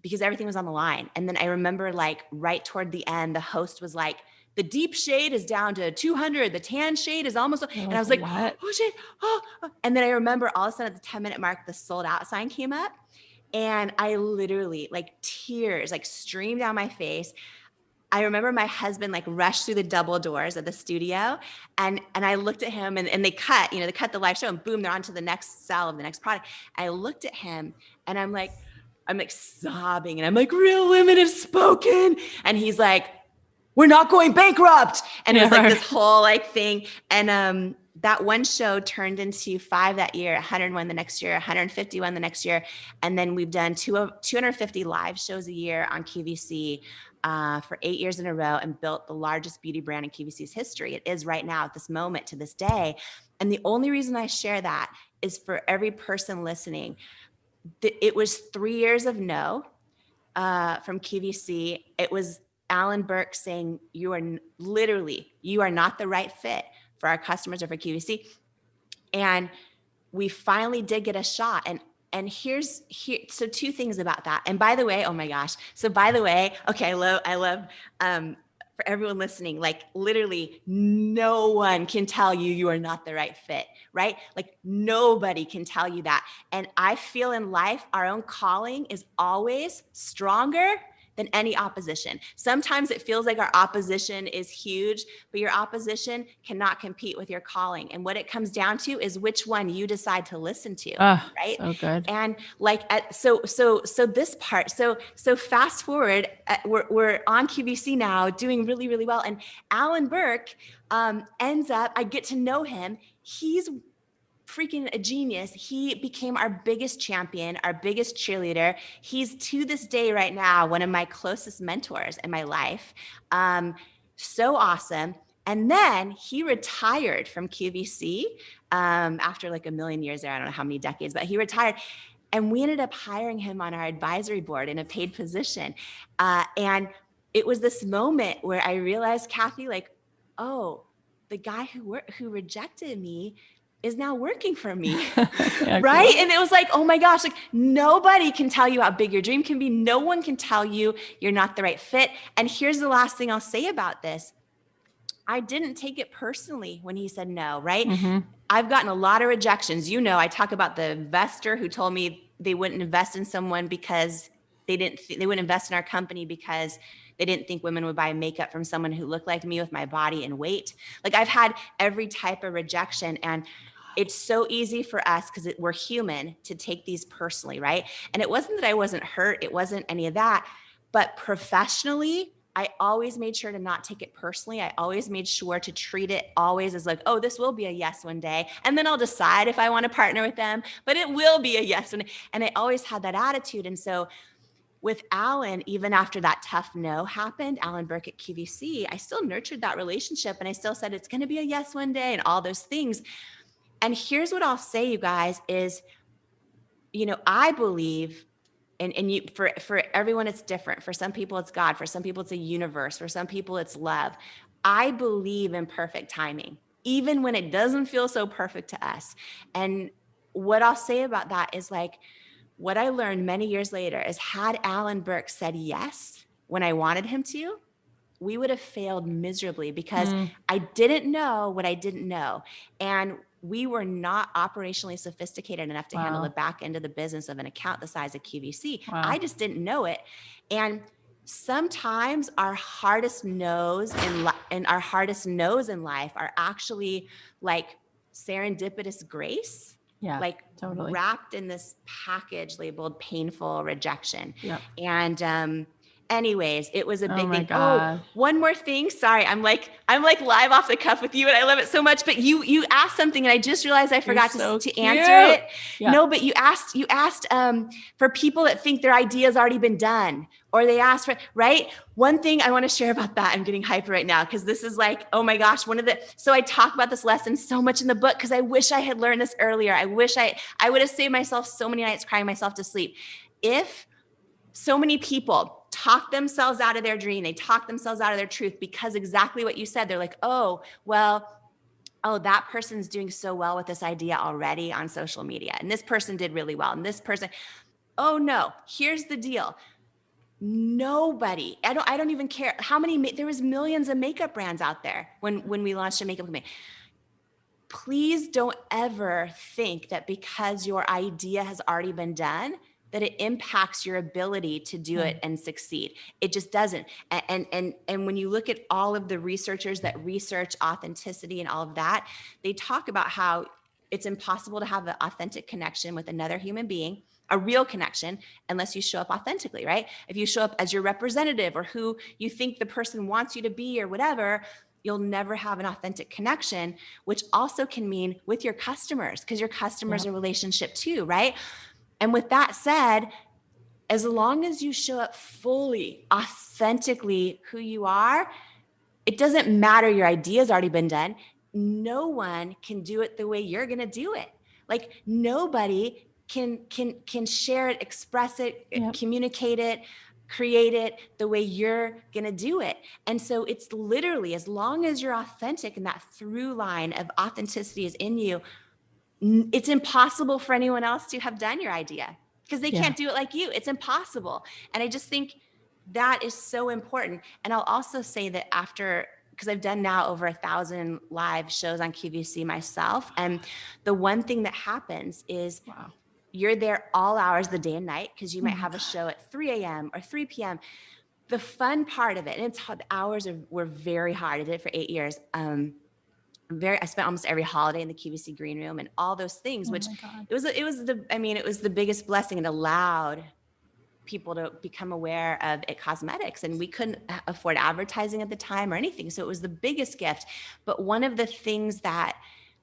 Speaker 1: because everything was on the line. And then I remember like right toward the end, the host was like, the deep shade is down to 200. The tan shade is almost, and I was like,
Speaker 6: what?
Speaker 1: oh shit. Oh. And then I remember all of a sudden at the 10-minute mark, the sold out sign came up and I literally like tears like streamed down my face. I remember my husband like rushed through the double doors of the studio and I looked at him and they cut the live show and boom, they're on to the next sell of the next product. I looked at him and I'm like sobbing and I'm like, real women have spoken. And he's like, we're not going bankrupt. And it was like this whole like thing. And that one show turned into 5 that year, 101 the next year, 151 the next year. And then we've done 250 live shows a year on QVC for 8 years in a row and built the largest beauty brand in QVC's history. It is right now at this moment to this day. And the only reason I share that is for every person listening. It was 3 years of no from QVC. It was Alan Burke saying, you are not the right fit for our customers or for QVC. And we finally did get a shot. And so 2 things about that. And by the way, oh my gosh. So by the way, okay, I love, for everyone listening, like literally no one can tell you are not the right fit, right? Like nobody can tell you that. And I feel in life, our own calling is always stronger than any opposition. Sometimes it feels like our opposition is huge, but your opposition cannot compete with your calling. And what it comes down to is which one you decide to listen to, right?
Speaker 6: So good.
Speaker 1: And like, so this part, so fast forward, we're on QVC now doing really, really well. And Alan Burke ends up, I get to know him. He's freaking a genius. He became our biggest champion, our biggest cheerleader. He's to this day right now one of my closest mentors in my life. So awesome. And then he retired from QVC after like a million years there. I don't know how many decades, but he retired. And we ended up hiring him on our advisory board in a paid position. And it was this moment where I realized, Kathy, like, oh, the guy who rejected me is now working for me, right? And it was like, oh my gosh, like nobody can tell you how big your dream can be. No one can tell you you're not the right fit. And here's the last thing I'll say about this. I didn't take it personally when he said no, right? Mm-hmm. I've gotten a lot of rejections. I talk about the investor who told me they wouldn't invest in someone because they wouldn't invest in our company because they didn't think women would buy makeup from someone who looked like me with my body and weight. Like I've had every type of rejection, and it's so easy for us because we're human to take these personally, right? And it wasn't that I wasn't hurt. It wasn't any of that. But professionally, I always made sure to not take it personally. I always made sure to treat it always as like, oh, this will be a yes one day. And then I'll decide if I want to partner with them, but it will be a yes one day. And I always had that attitude. And so with Alan, even after that tough no happened, Alan Burke at QVC, I still nurtured that relationship. And I still said, it's going to be a yes one day and all those things. And here's what I'll say, you guys, is, I believe, and you, for everyone, it's different. For some people, it's God. For some people, it's a universe. For some people, it's love. I believe in perfect timing, even when it doesn't feel so perfect to us. And what I'll say about that is like, what I learned many years later is had Alan Burke said yes when I wanted him to, we would have failed miserably because I didn't know what I didn't know. And we were not operationally sophisticated enough to handle the back end of the business of an account the size of QVC. I just didn't know it. And sometimes our hardest no's in life are actually like serendipitous grace.
Speaker 6: Yeah,
Speaker 1: like
Speaker 6: totally.
Speaker 1: wrapped in this package labeled painful rejection.
Speaker 6: Yep.
Speaker 1: And anyways, it was a big thing.
Speaker 6: God.
Speaker 1: Oh, one more thing. Sorry, I'm like live off the cuff with you, and I love it so much. But you asked something, and I just realized I forgot to answer it.
Speaker 6: Yeah.
Speaker 1: No, but you asked for people that think their idea's already been done, or they asked for, right? One thing I want to share about that, I'm getting hyped right now because this is like, oh my gosh, so I talk about this lesson so much in the book because I wish I had learned this earlier. I wish I would have saved myself so many nights crying myself to sleep. If so many people talk themselves out of their dream, they talk themselves out of their truth because exactly what you said, they're like, oh, that person's doing so well with this idea already on social media. And this person did really well. And this person, oh no, here's the deal. Nobody, I don't even care how many, there was millions of makeup brands out there when we launched a makeup company. Please don't ever think that because your idea has already been done, that it impacts your ability to do it and succeed. It just doesn't. And when you look at all of the researchers that research authenticity and all of that, they talk about how it's impossible to have an authentic connection with another human being, a real connection, unless you show up authentically, right? If you show up as your representative or who you think the person wants you to be or whatever, you'll never have an authentic connection, which also can mean with your customers, because your customers are relationship too, right? And with that said, as long as you show up fully, authentically who you are, it doesn't matter your idea's already been done. No one can do it the way you're going to do it. Like nobody can share it, express it, communicate it, create it the way you're going to do it. And so it's literally, as long as you're authentic and that through line of authenticity is in you, it's impossible for anyone else to have done your idea because they can't do it like you. It's impossible. And I just think that is so important. And I'll also say that because I've done now over 1,000 live shows on QVC myself. And the one thing that happens is you're there all hours of the day and night because you might have a show at 3 a.m. or 3 p.m. The fun part of it, and the hours were very hard. I did it for 8 years. I spent almost every holiday in the QVC green room and all those things, which it was the biggest blessing. It allowed people to become aware of It Cosmetics, and we couldn't afford advertising at the time or anything. So it was the biggest gift. But one of the things that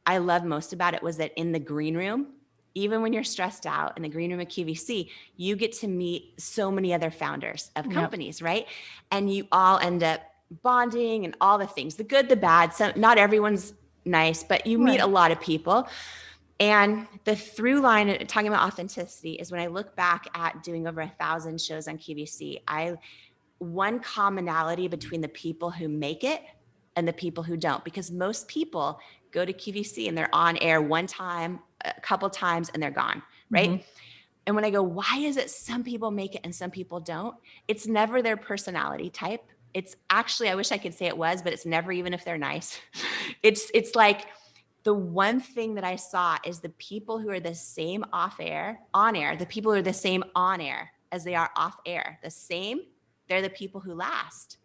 Speaker 1: I loved most about it was that in the green room, even when you're stressed out in the green room at QVC, you get to meet so many other founders of companies, right? And you all end up bonding and all the things, the good, the bad. So not everyone's nice, but you meet a lot of people. And the through line talking about authenticity is when I look back at doing over 1,000 shows on QVC, one commonality between the people who make it and the people who don't, because most people go to QVC and they're on air one time, a couple times, and they're gone, right? And when I go, why is it some people make it and some people don't? It's never their personality type. It's actually, I wish I could say it was, but it's never even if they're nice. It's like the one thing that I saw is the people who are the same on air, the people who are the same on air as they are off air. The same, they're the people who last,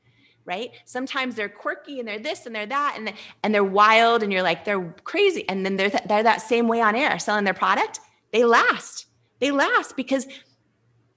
Speaker 1: right? Sometimes they're quirky and they're this and they're that and they're wild and you're like, they're crazy. And then they're that same way on air selling their product. They last because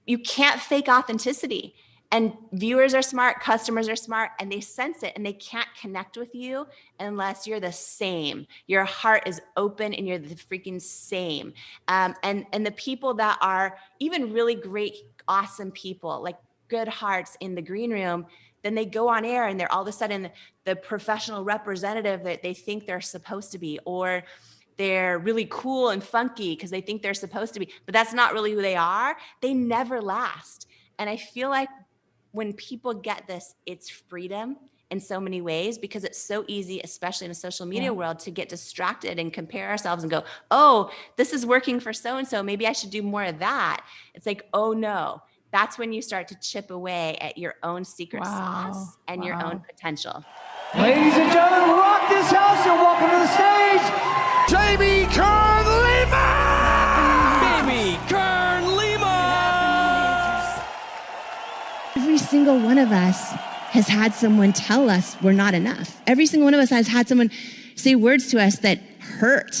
Speaker 1: you can't fake authenticity. And viewers are smart, customers are smart, and they sense it, and they can't connect with you unless you're the same. Your heart is open and you're the freaking same. And the people that are even really great, awesome people, like good hearts in the green room, then they go on air and they're all of a sudden the professional representative that they think they're supposed to be, or they're really cool and funky because they think they're supposed to be, but that's not really who they are. They never last. And I feel like when people get this, it's freedom in so many ways, because it's so easy, especially in a social media world, to get distracted and compare ourselves and go, oh, this is working for so-and-so. Maybe I should do more of that. It's like, oh no, that's when you start to chip away at your own secret sauce and your own potential.
Speaker 7: Ladies and gentlemen, rock this house and welcome to the stage, Jamie Kern Lima! Baby Kern Lima!
Speaker 8: Every single one of us has had someone tell us we're not enough. Every single one of us has had someone say words to us that hurt.